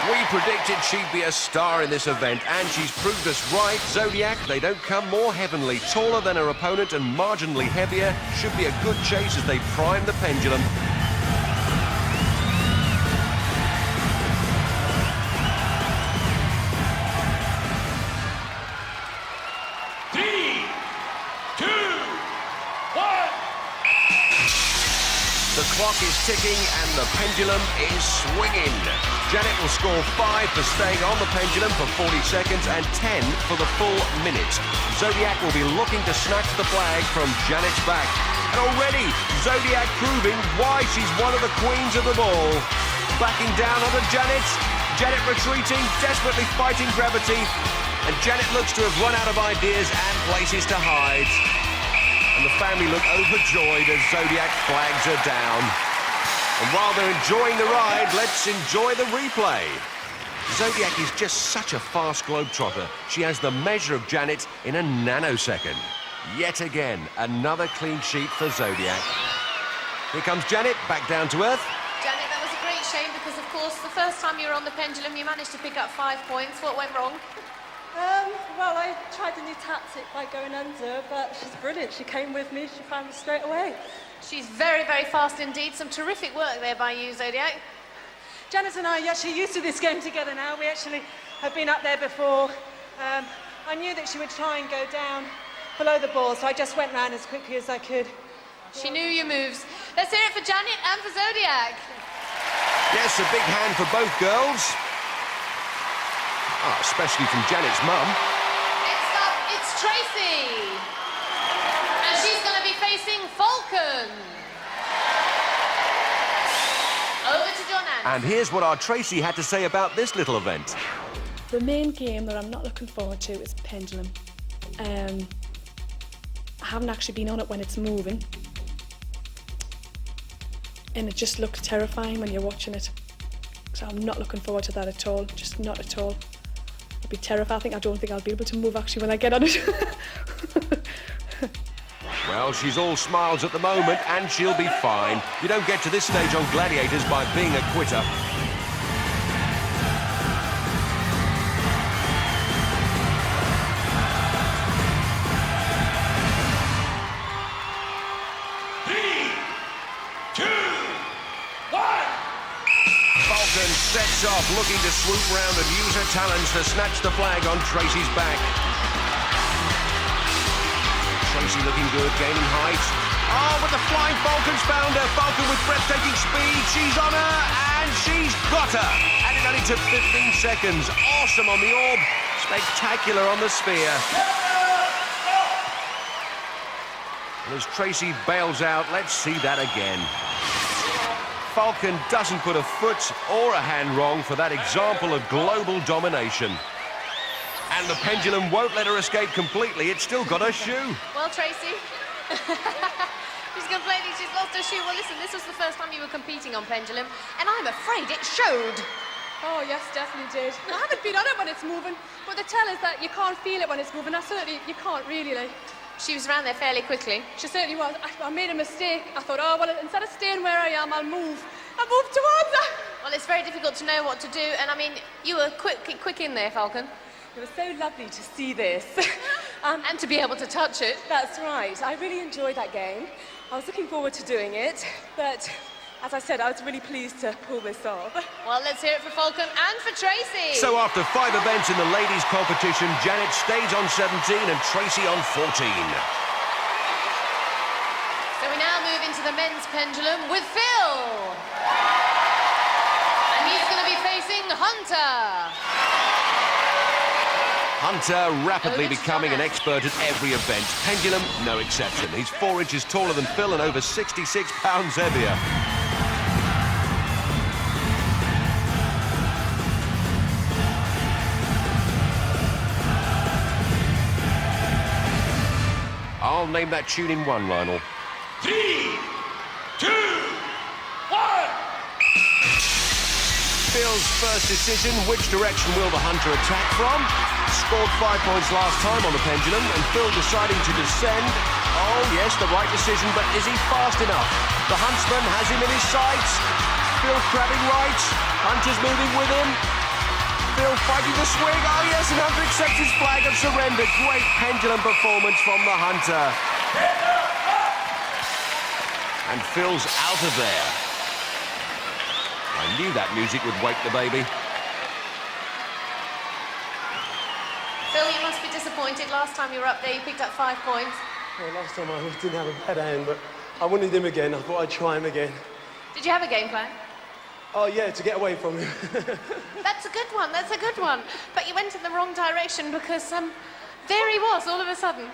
L: We predicted she'd be a star in this event, and she's proved us right. Zodiac, they don't come more heavenly. Taller than her opponent and marginally heavier. Should be a good chase as they prime the pendulum. The clock is ticking and the pendulum is swinging. Janet will score 5 for staying on the pendulum for 40 seconds and 10 for the full minute. Zodiac will be looking to snatch the flag from Janet's back. And already, Zodiac proving why she's one of the queens of the ball. Backing down onto Janet. Janet retreating, desperately fighting gravity. And Janet looks to have run out of ideas and places to hide. And the family look overjoyed as Zodiac flags her down. And while they're enjoying the ride, let's enjoy the replay. Zodiac is just such a fast globetrotter. She has the measure of Janet in a nanosecond. Yet again, another clean sheet for Zodiac. Here comes Janet, back down to earth.
A: Janet, that was a great shame because, of course, the first time you were on the pendulum, you managed to pick up 5 points. What went wrong?
B: Well, I tried a new tactic by going under, but she's brilliant. She came with me, she found me straight away.
A: She's very, very fast indeed. Some terrific work there by you, Zodiac.
B: Janet and I are actually used to this game together now. We actually have been up there before. I knew that she would try and go down below the ball, so I just went round as quickly as I could.
A: She knew your moves. Let's hear it for Janet and for Zodiac.
L: Yes, a big hand for both girls. Oh, especially from Janet's mum.
A: Next up, it's Tracy. And she's going to be facing Falcon. Over to John Ant.
L: And here's what our Tracy had to say about this little event.
B: The main game that I'm not looking forward to is pendulum. I haven't actually been on it when it's moving. And it just looks terrifying when you're watching it. So I'm not looking forward to that at all, just not at all. I'd be terrified. I don't think I'll be able to move actually when I get on it.
L: Well, she's all smiles at the moment, and she'll be fine. You don't get to this stage on Gladiators by being a quitter. Falcon sets off, looking to swoop round and use her talons to snatch the flag on Tracy's back. Tracy looking good, gaining height. Oh, but the flying Falcon's found her. Falcon with breathtaking speed. She's on her, and she's got her. And it only took 15 seconds. Awesome on the orb. Spectacular on the sphere. And as Tracy bails out, let's see that again. Falcon doesn't put a foot or a hand wrong for that example of global domination. And the pendulum won't let her escape completely. It's still got her shoe.
A: Well, Tracy, she's complaining she's lost her shoe. Well, listen, this was the first time you were competing on pendulum, and I'm afraid it showed.
B: Oh, yes, definitely did. I haven't been on it when it's moving, but the tell is that you can't feel it when it's moving. You can't really, like.
A: She was around there fairly quickly.
B: She certainly was. I made a mistake. I thought, oh, well, instead of staying where I am, I'll move. I moved towards her.
A: Well, it's very difficult to know what to do, and I mean, you were quick in there, Falcon.
B: It was so lovely to see this.
A: And to be able to touch it.
B: That's right. I really enjoyed that game. I was looking forward to doing it, but as I said, I was really pleased to pull this off.
A: Well, let's hear it for Falcon and for Tracy.
L: So after 5 events in the ladies' competition, Janet stays on 17 and Tracy on 14.
A: So we now move into the men's pendulum with Phil. And he's going to be facing Hunter.
L: Hunter rapidly becoming an expert at every event. Pendulum, no exception. He's 4 inches taller than Phil and over 66 pounds heavier. I'll name that tune in 1, Lionel.
M: 3, 2, 1.
L: Phil's first decision, which direction will the Hunter attack from? Scored 5 points last time on the pendulum, and Phil deciding to descend. Oh, yes, the right decision, but is he fast enough? The Huntsman has him in his sights. Phil crabbing right. Hunter's moving with him. Phil fighting the swing. Oh yes, and Hunter accepts his flag of surrender. Great pendulum performance from the Hunter. And Phil's out of there. I knew that music would wake the baby.
A: Phil, you must be disappointed. Last time you were up there, you picked up 5 points.
K: Well, last time I didn't have a bad hand, but I wanted him again. I thought I'd try him again.
A: Did you have a game plan?
K: Oh, yeah, to get away from him.
A: That's a good one, that's a good one. But you went in the wrong direction because, there he was all of a sudden.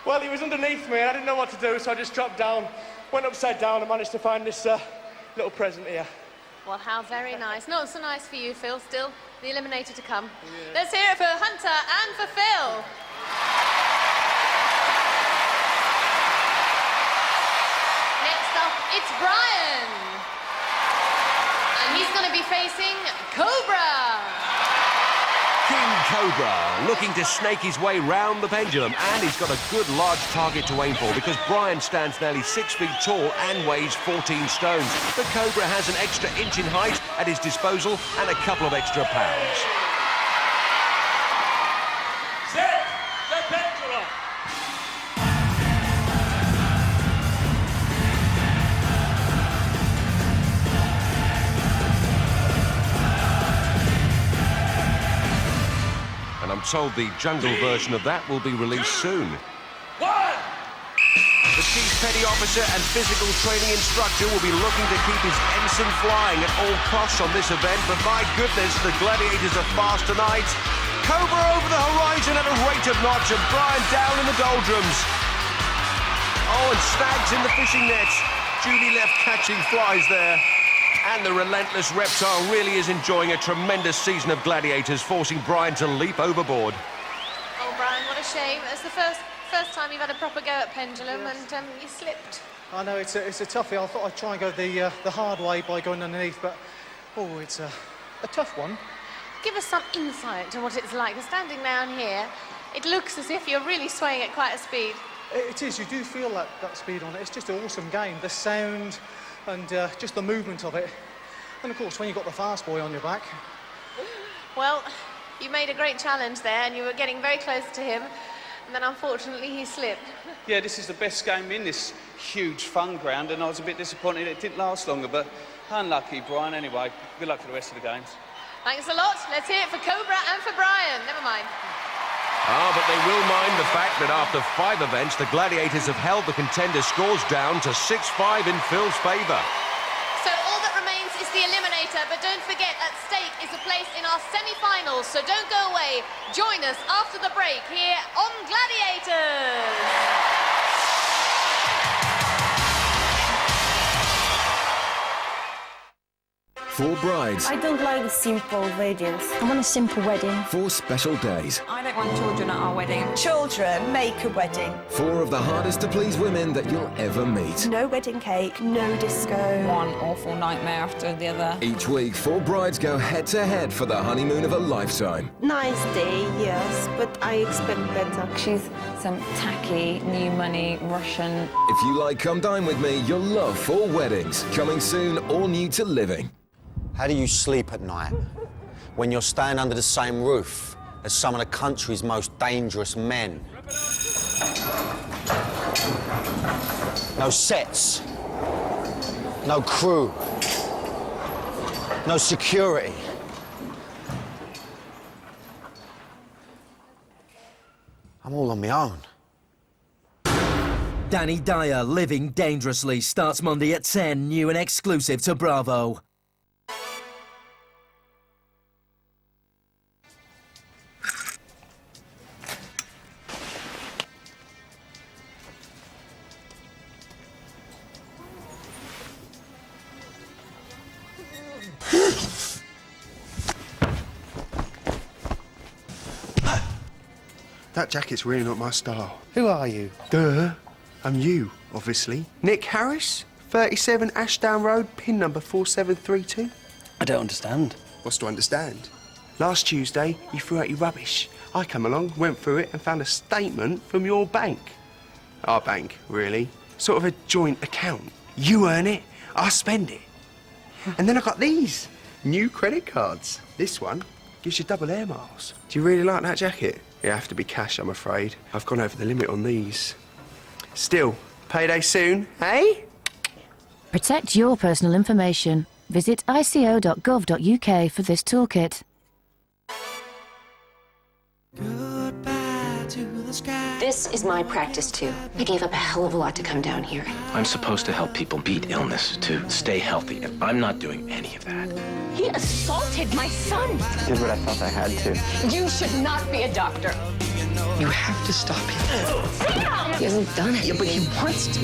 H: Well, he was underneath me and I didn't know what to do, so I just dropped down, went upside down and managed to find this little present here.
A: Well, how very nice. Not so nice for you, Phil, still. The eliminator to come. Yeah. Let's hear it for Hunter and for Phil. Next up, it's Brian. And he's going to be facing Cobra.
L: King Cobra looking to snake his way round the pendulum, and he's got a good large target to aim for because Brian stands nearly 6 feet tall and weighs 14 stones. The Cobra has an extra inch in height at his disposal and a couple of extra pounds.
M: Set the pendulum.
L: And I'm told the jungle version of that will be released soon. The Chief Petty Officer and Physical Training Instructor will be looking to keep his ensign flying at all costs on this event, but my goodness, the Gladiators are fast tonight. Cobra over the horizon at a rate of notch, and Brian down in the doldrums. Oh, and snags in the fishing net. Julie left catching flies there. And the relentless reptile really is enjoying a tremendous season of Gladiators, forcing Brian to leap overboard.
A: Oh, Brian, what a shame. It's the first time you've had a proper go at pendulum,
C: Yes.
A: and you slipped.
C: I know, it's a toughie. I thought I'd try and go the hard way by going underneath, but, oh, it's a tough one.
A: Give us some insight to what it's like. Standing down here, it looks as if you're really swaying at quite a speed.
C: It is, you do feel that speed on it. It's just an awesome game. The sound and just the movement of it. And of course, when you've got the fast boy on your back.
A: Well, you made a great challenge there, and you were getting very close to him, and then unfortunately he slipped.
I: Yeah, this is the best game in this huge fun ground, and I was a bit disappointed it didn't last longer, but unlucky, Brian. Anyway, good luck for the rest of the games.
A: Thanks a lot. Let's hear it for Cobra and for Brian. Never mind.
L: Ah, but they will mind the fact that after 5 events, the Gladiators have held the contender scores down to 6-5 in Phil's favour.
A: So all that remains is the eliminator, but don't forget at stake is a place in our semi-finals, so don't go away. Join us after the break here on Gladiators.
D: 4 brides,
J: I don't like simple weddings. I want a simple wedding.
D: 4 special days.
O: I don't want children at our wedding.
J: Children make a wedding.
D: 4 of the hardest to please women that you'll ever meet.
J: No wedding cake, no disco.
O: One awful nightmare after the other.
D: Each week, 4 brides go head-to-head for the honeymoon of a lifetime.
J: Nice day, yes, but I expect better.
O: She's some tacky, new money, Russian.
D: If you like Come Dine With Me, you'll love 4 weddings. Coming soon, all new to living.
Q: How do you sleep at night when you're staying under the same roof as some of the country's most dangerous men? No sets, no crew, no security. I'm all on my own.
R: Danny Dyer, Living Dangerously, starts Monday at 10, new and exclusive to Bravo.
P: That jacket's really not my style.
Y: Who are you?
P: Duh. I'm you, obviously. Nick Harris, 37 Ashdown Road, pin number 4732.
Y: I don't understand.
P: What's to understand? Last Tuesday, you threw out your rubbish. I come along, went through it, and found a statement from your bank. Our bank, really. Sort of a joint account. You earn it, I spend it. And then I got these. New credit cards. This one Gives you double air miles. Do you really like that jacket? You have to be cash, I'm afraid. I've gone over the limit on these. Still, payday soon, eh?
V: Protect your personal information. Visit ico.gov.uk for this toolkit.
S: This is my practice too. I gave up a hell of a lot to come down here.
T: I'm supposed to help people beat illness, to stay healthy, and I'm not doing any of that.
S: He assaulted my son.
T: Did what I felt I had to.
S: You should not be a doctor.
T: You have to stop him.
S: He hasn't done it.
T: Yeah, but he wants to.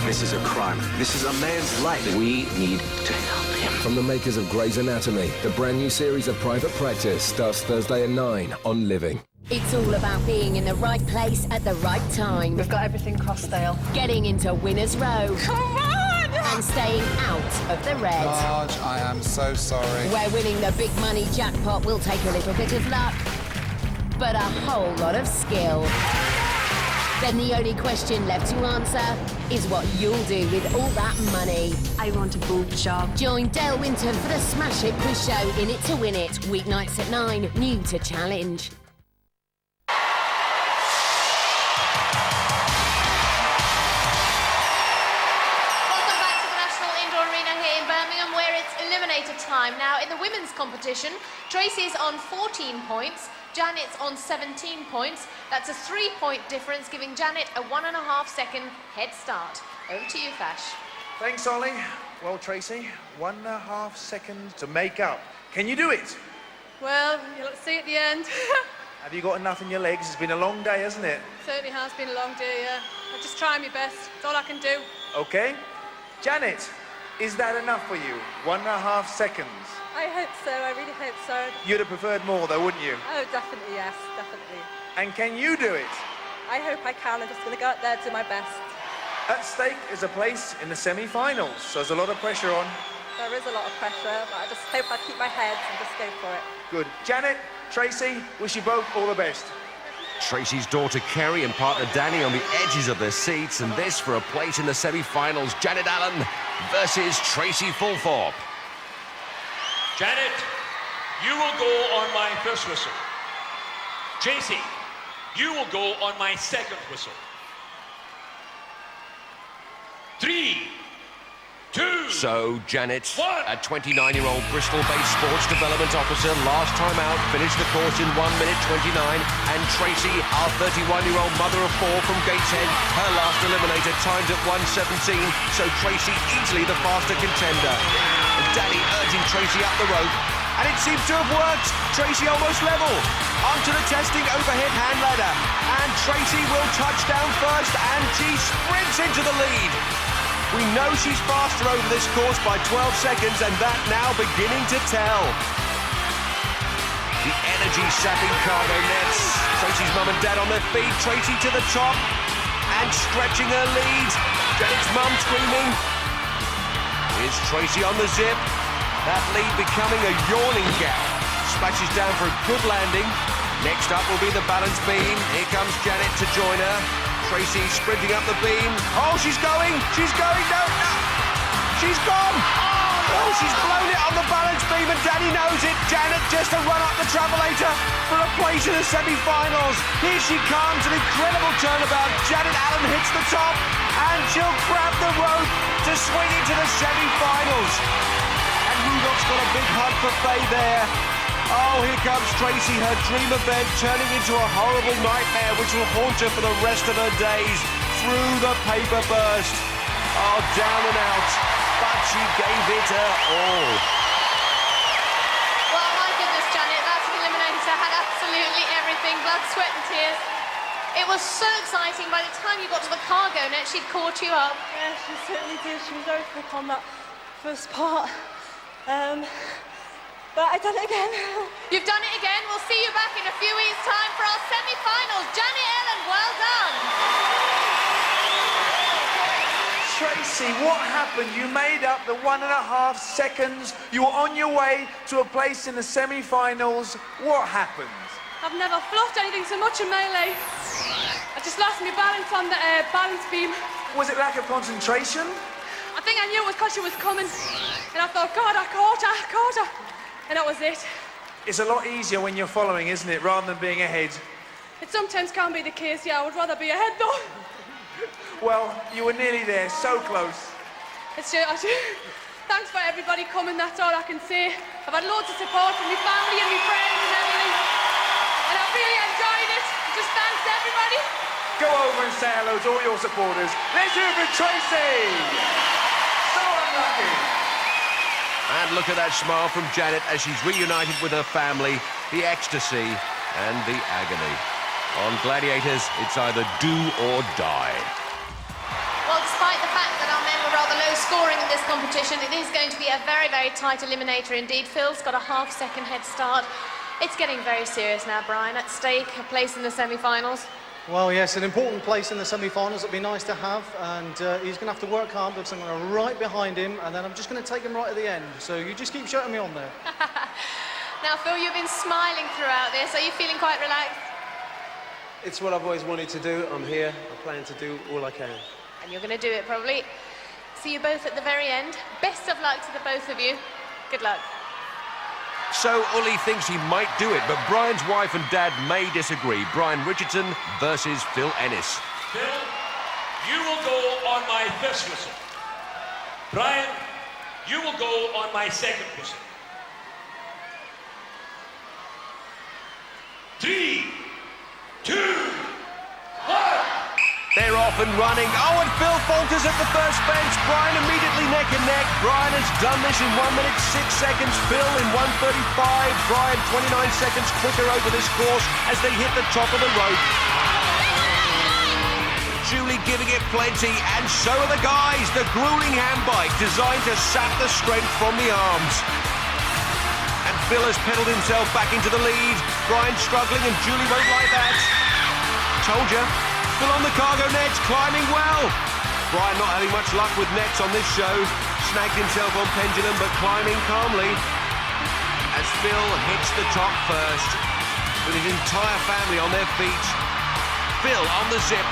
T: This is a crime. This is a man's life. We need to help him.
D: From the makers of Grey's Anatomy, the brand new series of Private Practice starts Thursday at 9 on Living.
V: It's all about being in the right place at the right time.
U: We've got everything crossed, Dale.
V: Getting into winner's row.
U: Come on!
V: And staying out of the red.
W: Marge, I am so sorry.
V: Where winning the big money jackpot will take a little bit of luck, but a whole lot of skill. Then the only question left to answer is what you'll do with all that money.
U: I want a boob job.
V: Join Dale Winton for the Smash It quiz show In It to Win It, weeknights at 9, new to challenge.
A: Time. Now, in the women's competition, Tracy's on 14 points, Janet's on 17 points. That's a 3-point difference, giving Janet a 1.5 second head start. Over to you, Fash.
F: Thanks, Ollie. Well, Tracy, 1.5 seconds to make up. Can you do it?
B: Well, you'll see at the end.
F: Have you got enough in your legs? It's been a long day, hasn't it?
B: Certainly has been a long day, yeah. I'm just trying my best. It's all I can do.
F: Okay. Janet, is that enough for you? 1.5 seconds.
B: I hope so. I really hope so.
F: You'd have preferred more, though, wouldn't you?
B: Oh, definitely, yes. Definitely.
F: And can you do it?
B: I hope I can. I'm just going to go out there and do my best.
F: At stake is a place in the semi-finals, so there's a lot of pressure on.
B: There is a lot of pressure, but I just hope I keep my head and just go for it.
F: Good. Janet, Tracy, wish you both all the best.
L: Tracy's daughter Kerry and partner Danny on the edges of their seats, and this for a place in the semi-finals. Janet Allen versus Tracy Fulthorpe.
M: Janet, you will go on my first whistle. Tracy, you will go on my second whistle. 3, 2,
L: So, Janet,
M: 1.
L: a 29-year-old Bristol-based sports development officer, last time out, finished the course in 1 minute 29, and Tracy, our 31-year-old mother of 4 from Gateshead, her last eliminator timed at 1:17, so Tracy easily the faster contender. And Danny urging Tracy up the rope, and it seems to have worked. Tracy almost level. Onto the testing overhead hand ladder, and Tracy will touch down first, and she sprints into the lead. We know she's faster over this course by 12 seconds, and that now beginning to tell. The energy-sapping cargo nets. Tracy's mum and dad on their feet. Tracy to the top and stretching her lead. Janet's mum screaming. Here's Tracy on the zip. That lead becoming a yawning gap. Splashes down for a good landing. Next up will be the balance beam. Here comes Janet to join her. Tracy sprinting up the beam. Oh, she's going! She's going! No! She's gone! Oh, she's blown it on the balance beam, and Danny knows it. Janet just to run up the travelator for a place in the semi-finals. Here she comes, an incredible turnabout. Janet Allen hits the top, and she'll grab the rope to swing into the semi-finals. And Rudolph's got a big hug for Faye there. Oh, here comes Tracy, her dream event turning into a horrible nightmare which will haunt her for the rest of her days. Through the paper burst. Oh, down and out. But she gave it her all.
A: Well, my goodness, Janet, that eliminator had absolutely everything. Blood, sweat and tears. It was so exciting. By the time you got to the cargo net, she'd caught you up.
B: Yeah, she certainly did. She was very quick on that first part. But I've done it again.
A: You've done it again. We'll see you back in a few weeks' time for our semi-finals. Janet Allen, well done.
F: Tracy, what happened? You made up the 1.5 seconds. You were on your way to a place in the semi-finals. What happened?
B: I've never fluffed anything so much in melee. I just lost my balance on the balance beam.
F: Was it lack of concentration?
B: I think I knew it was because she was coming. And I thought, God, I caught her. And that was it.
F: It's a lot easier when you're following, isn't it, rather than being ahead?
U: It sometimes can be the case, yeah. I would rather be ahead, though.
F: Well, you were nearly there, so close.
U: Thanks for everybody coming, that's all I can say. I've had loads of support from my family and my friends and everything. And I've really enjoyed it. Just thanks to everybody.
F: Go over and say hello to all your supporters. Let's hear it for Tracy! So unlucky.
L: And look at that smile from Janet as she's reunited with her family, the ecstasy and the agony. On Gladiators, it's either do or die.
A: Well, despite the fact that our men were rather low scoring in this competition, it is going to be a very, very tight eliminator indeed. Phil's got a half-second head start. It's getting very serious now, Brian. At stake, a place in the semi-finals.
C: Well, yes, an important place in the semi-finals. It'd be nice to have, and he's going to have to work hard because I'm going to right behind him, and then I'm just going to take him right at the end. So you just keep shouting me on there.
A: Now, Phil, you've been smiling throughout this. Are you feeling quite relaxed?
E: It's what I've always wanted to do. I'm here. I plan to do all I can.
A: And you're going to do it, probably. See you both at the very end. Best of luck to the both of you. Good luck.
L: So Uli thinks he might do it, but Brian's wife and dad may disagree. Brian Richardson versus Phil Ennis.
M: Phil, you will go on my first whistle. Brian, you will go on my second whistle. 3, 2, 1.
L: They're off and running. Oh, and Phil falters at the first fence. Brian immediately neck and neck. Brian has done this in 1 minute 6 seconds. Phil in 1:35. Brian 29 seconds quicker over this course as they hit the top of the rope. Julie giving it plenty, and so are the guys. The grueling hand bike designed to sap the strength from the arms. And Phil has pedalled himself back into the lead. Brian struggling, and Julie won't like that. Told you. Phil on the cargo nets, climbing well. Brian not having much luck with nets on this show. Snagged himself on pendulum, but climbing calmly. As Phil hits the top first, with his entire family on their feet. Phil on the zip,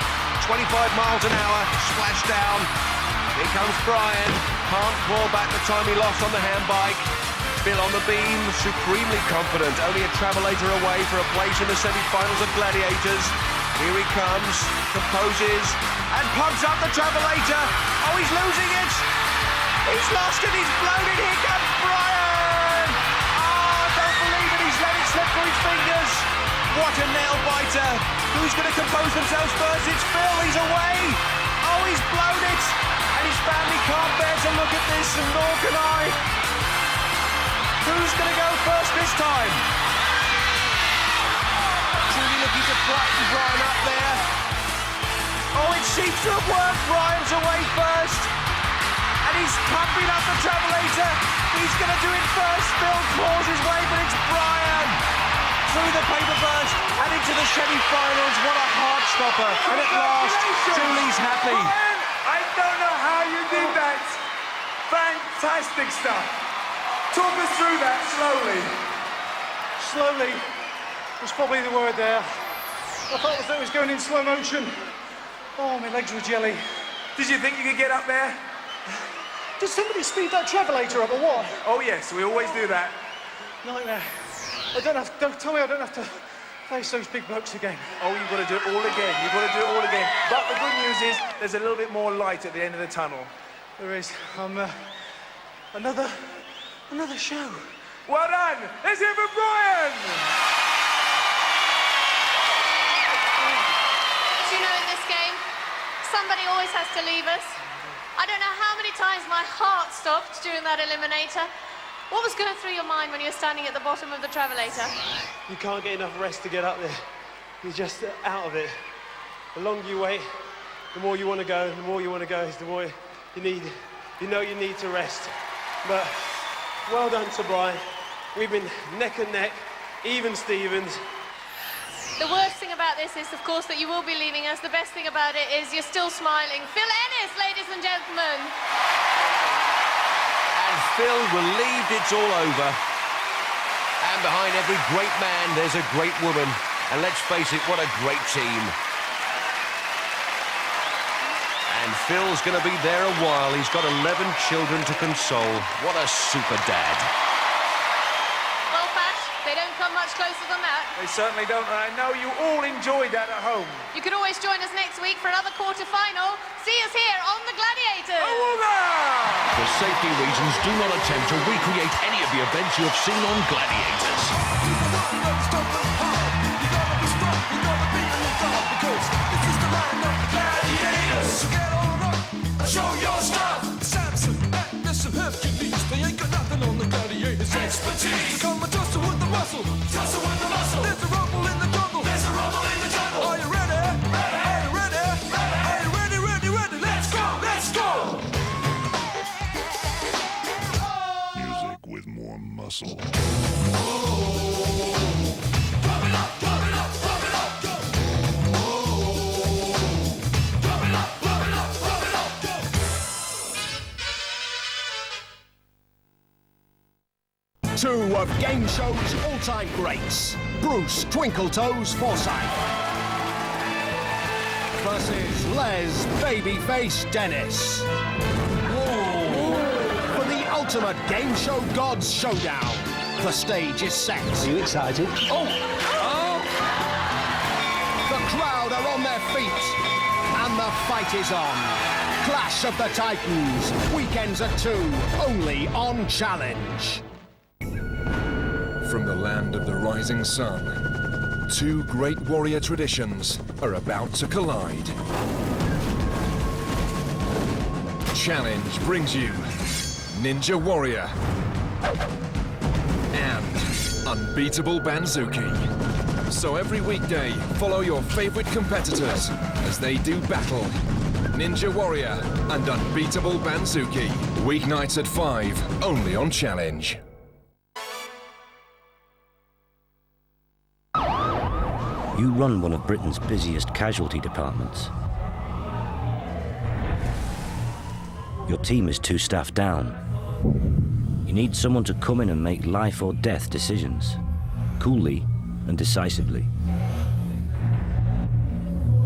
L: 25 miles an hour, splash down. Here comes Brian. Can't claw back the time he lost on the hand bike. Phil on the beam, supremely confident. Only a travelator away for a place in the semi-finals of Gladiators. Here he comes, composes, and pumps up the travelator. Oh, he's losing it. He's lost it, he's blown it. Here comes Brian. Oh, I don't believe it. He's let it slip through his fingers. What a nail-biter. Who's going to compose themselves first? It's Phil, he's away. Oh, he's blown it. And his family can't bear to look at this, and nor can I. Who's going to go first this time? Julie looking to frighten Brian up there. Oh, it seems to have worked. Brian's away first. And he's pumping up the travelator. He's going to do it first. Phil claws his way, but it's Brian. Through the paper burst and into the semi-finals. What a hard stopper. And at last, Julie's happy.
F: Brian, I don't know how you did that. Fantastic stuff. Talk us through that slowly.
C: Slowly was probably the word there. I thought it was going in slow motion. Oh, my legs were jelly.
F: Did you think you could get up there?
C: Did somebody speed that travelator up or what?
F: Oh yes, we always do that.
C: Nightmare. Don't tell me I don't have to face those big blokes again.
F: Oh, you've got to do it all again. You've got to do it all again. But the good news is there's a little bit more light at the end of the tunnel.
C: There is. Another show.
F: Well done. Let's hear it for Brian.
A: As you know, in this game, somebody always has to leave us. I don't know how many times my heart stopped during that eliminator. What was going through your mind when you were standing at the bottom of the travelator?
E: You can't get enough rest to get up there. You're just out of it. The longer you wait, the more you want to go. The more you want to go is the more you need. You know you need to rest. But well done to Brian. We've been neck and neck, even Stevens.
A: The worst thing about this is, of course, that you will be leaving us. The best thing about it is you're still smiling. Phil Ennis, ladies and gentlemen.
L: And Phil relieved it's all over. And behind every great man, there's a great woman. And let's face it, what a great team. And Phil's going to be there a while. He's got 11 children to console. What a super dad.
A: Well, Pat, they don't much closer than that.
F: They certainly don't, and I know you all enjoyed that at home.
A: You could always join us next week for another quarter-final. See us here on the Gladiators.
L: For safety reasons, do not attempt to recreate any of the events you have seen on Gladiators.
G: Show your stuff! Samson, Atlas, and Hercules. They ain't got nothing on the Gladiators' expertise. Come and tussle with the muscle. Tussle with the muscle. There's a rumble in the jungle. There's a rumble in the jungle. Are you ready? Ready. Are you ready? Ready. Are you ready? Ready, ready. Let's go! Let's go!
H: Music with more muscle.
K: Two of game show's all-time greats, Bruce Twinkletoes Forsyth versus Les Babyface Dennis. For the ultimate game show gods showdown, the stage is set.
Y: Are you excited?
K: Oh! The crowd are on their feet, and the fight is on. Clash of the Titans, weekends at 2, only on Challenge.
D: From the land of the rising sun, two great warrior traditions are about to collide. Challenge brings you Ninja Warrior and Unbeatable Banzuki. So every weekday, follow your favorite competitors as they do battle. Ninja Warrior and Unbeatable Banzuki. Weeknights at 5, only on Challenge.
N: You run one of Britain's busiest casualty departments. Your team is 2 staff down. You need someone to come in and make life or death decisions, coolly and decisively.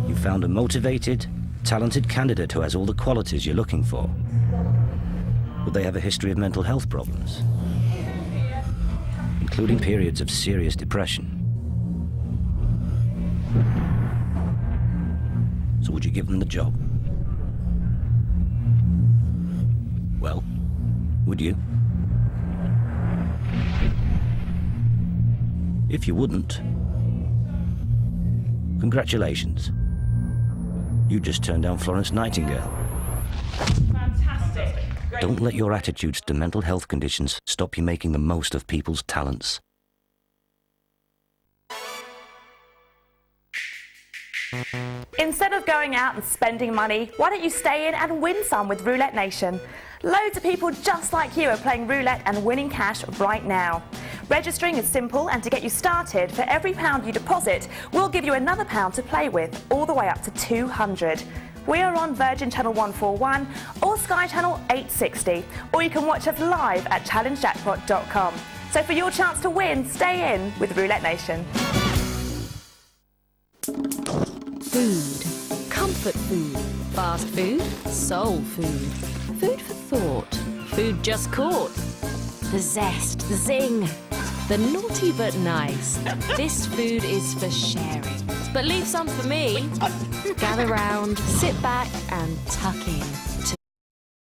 N: You found a motivated, talented candidate who has all the qualities you're looking for. But they have a history of mental health problems, including periods of serious depression. So would you give them the job? Well, would you? If you wouldn't, congratulations. You just turned down Florence Nightingale.
U: Fantastic.
N: Don't let your attitudes to mental health conditions stop you making the most of people's talents.
X: Instead of going out and spending money, why don't you stay in and win some with Roulette Nation? Loads of people just like you are playing roulette and winning cash right now. Registering is simple, and to get you started, for every £1 you deposit, we'll give you another £1 to play with, all the way up to 200. We are on Virgin Channel 141 or Sky Channel 860, or you can watch us live at challengejackpot.com. So for your chance to win, stay in with Roulette Nation.
Z: Food. Comfort food. Fast food. Soul food. Food for thought. Food just caught. The zest. The zing. The naughty but nice. This food is for sharing. But leave some for me. Gather round, sit back and tuck in.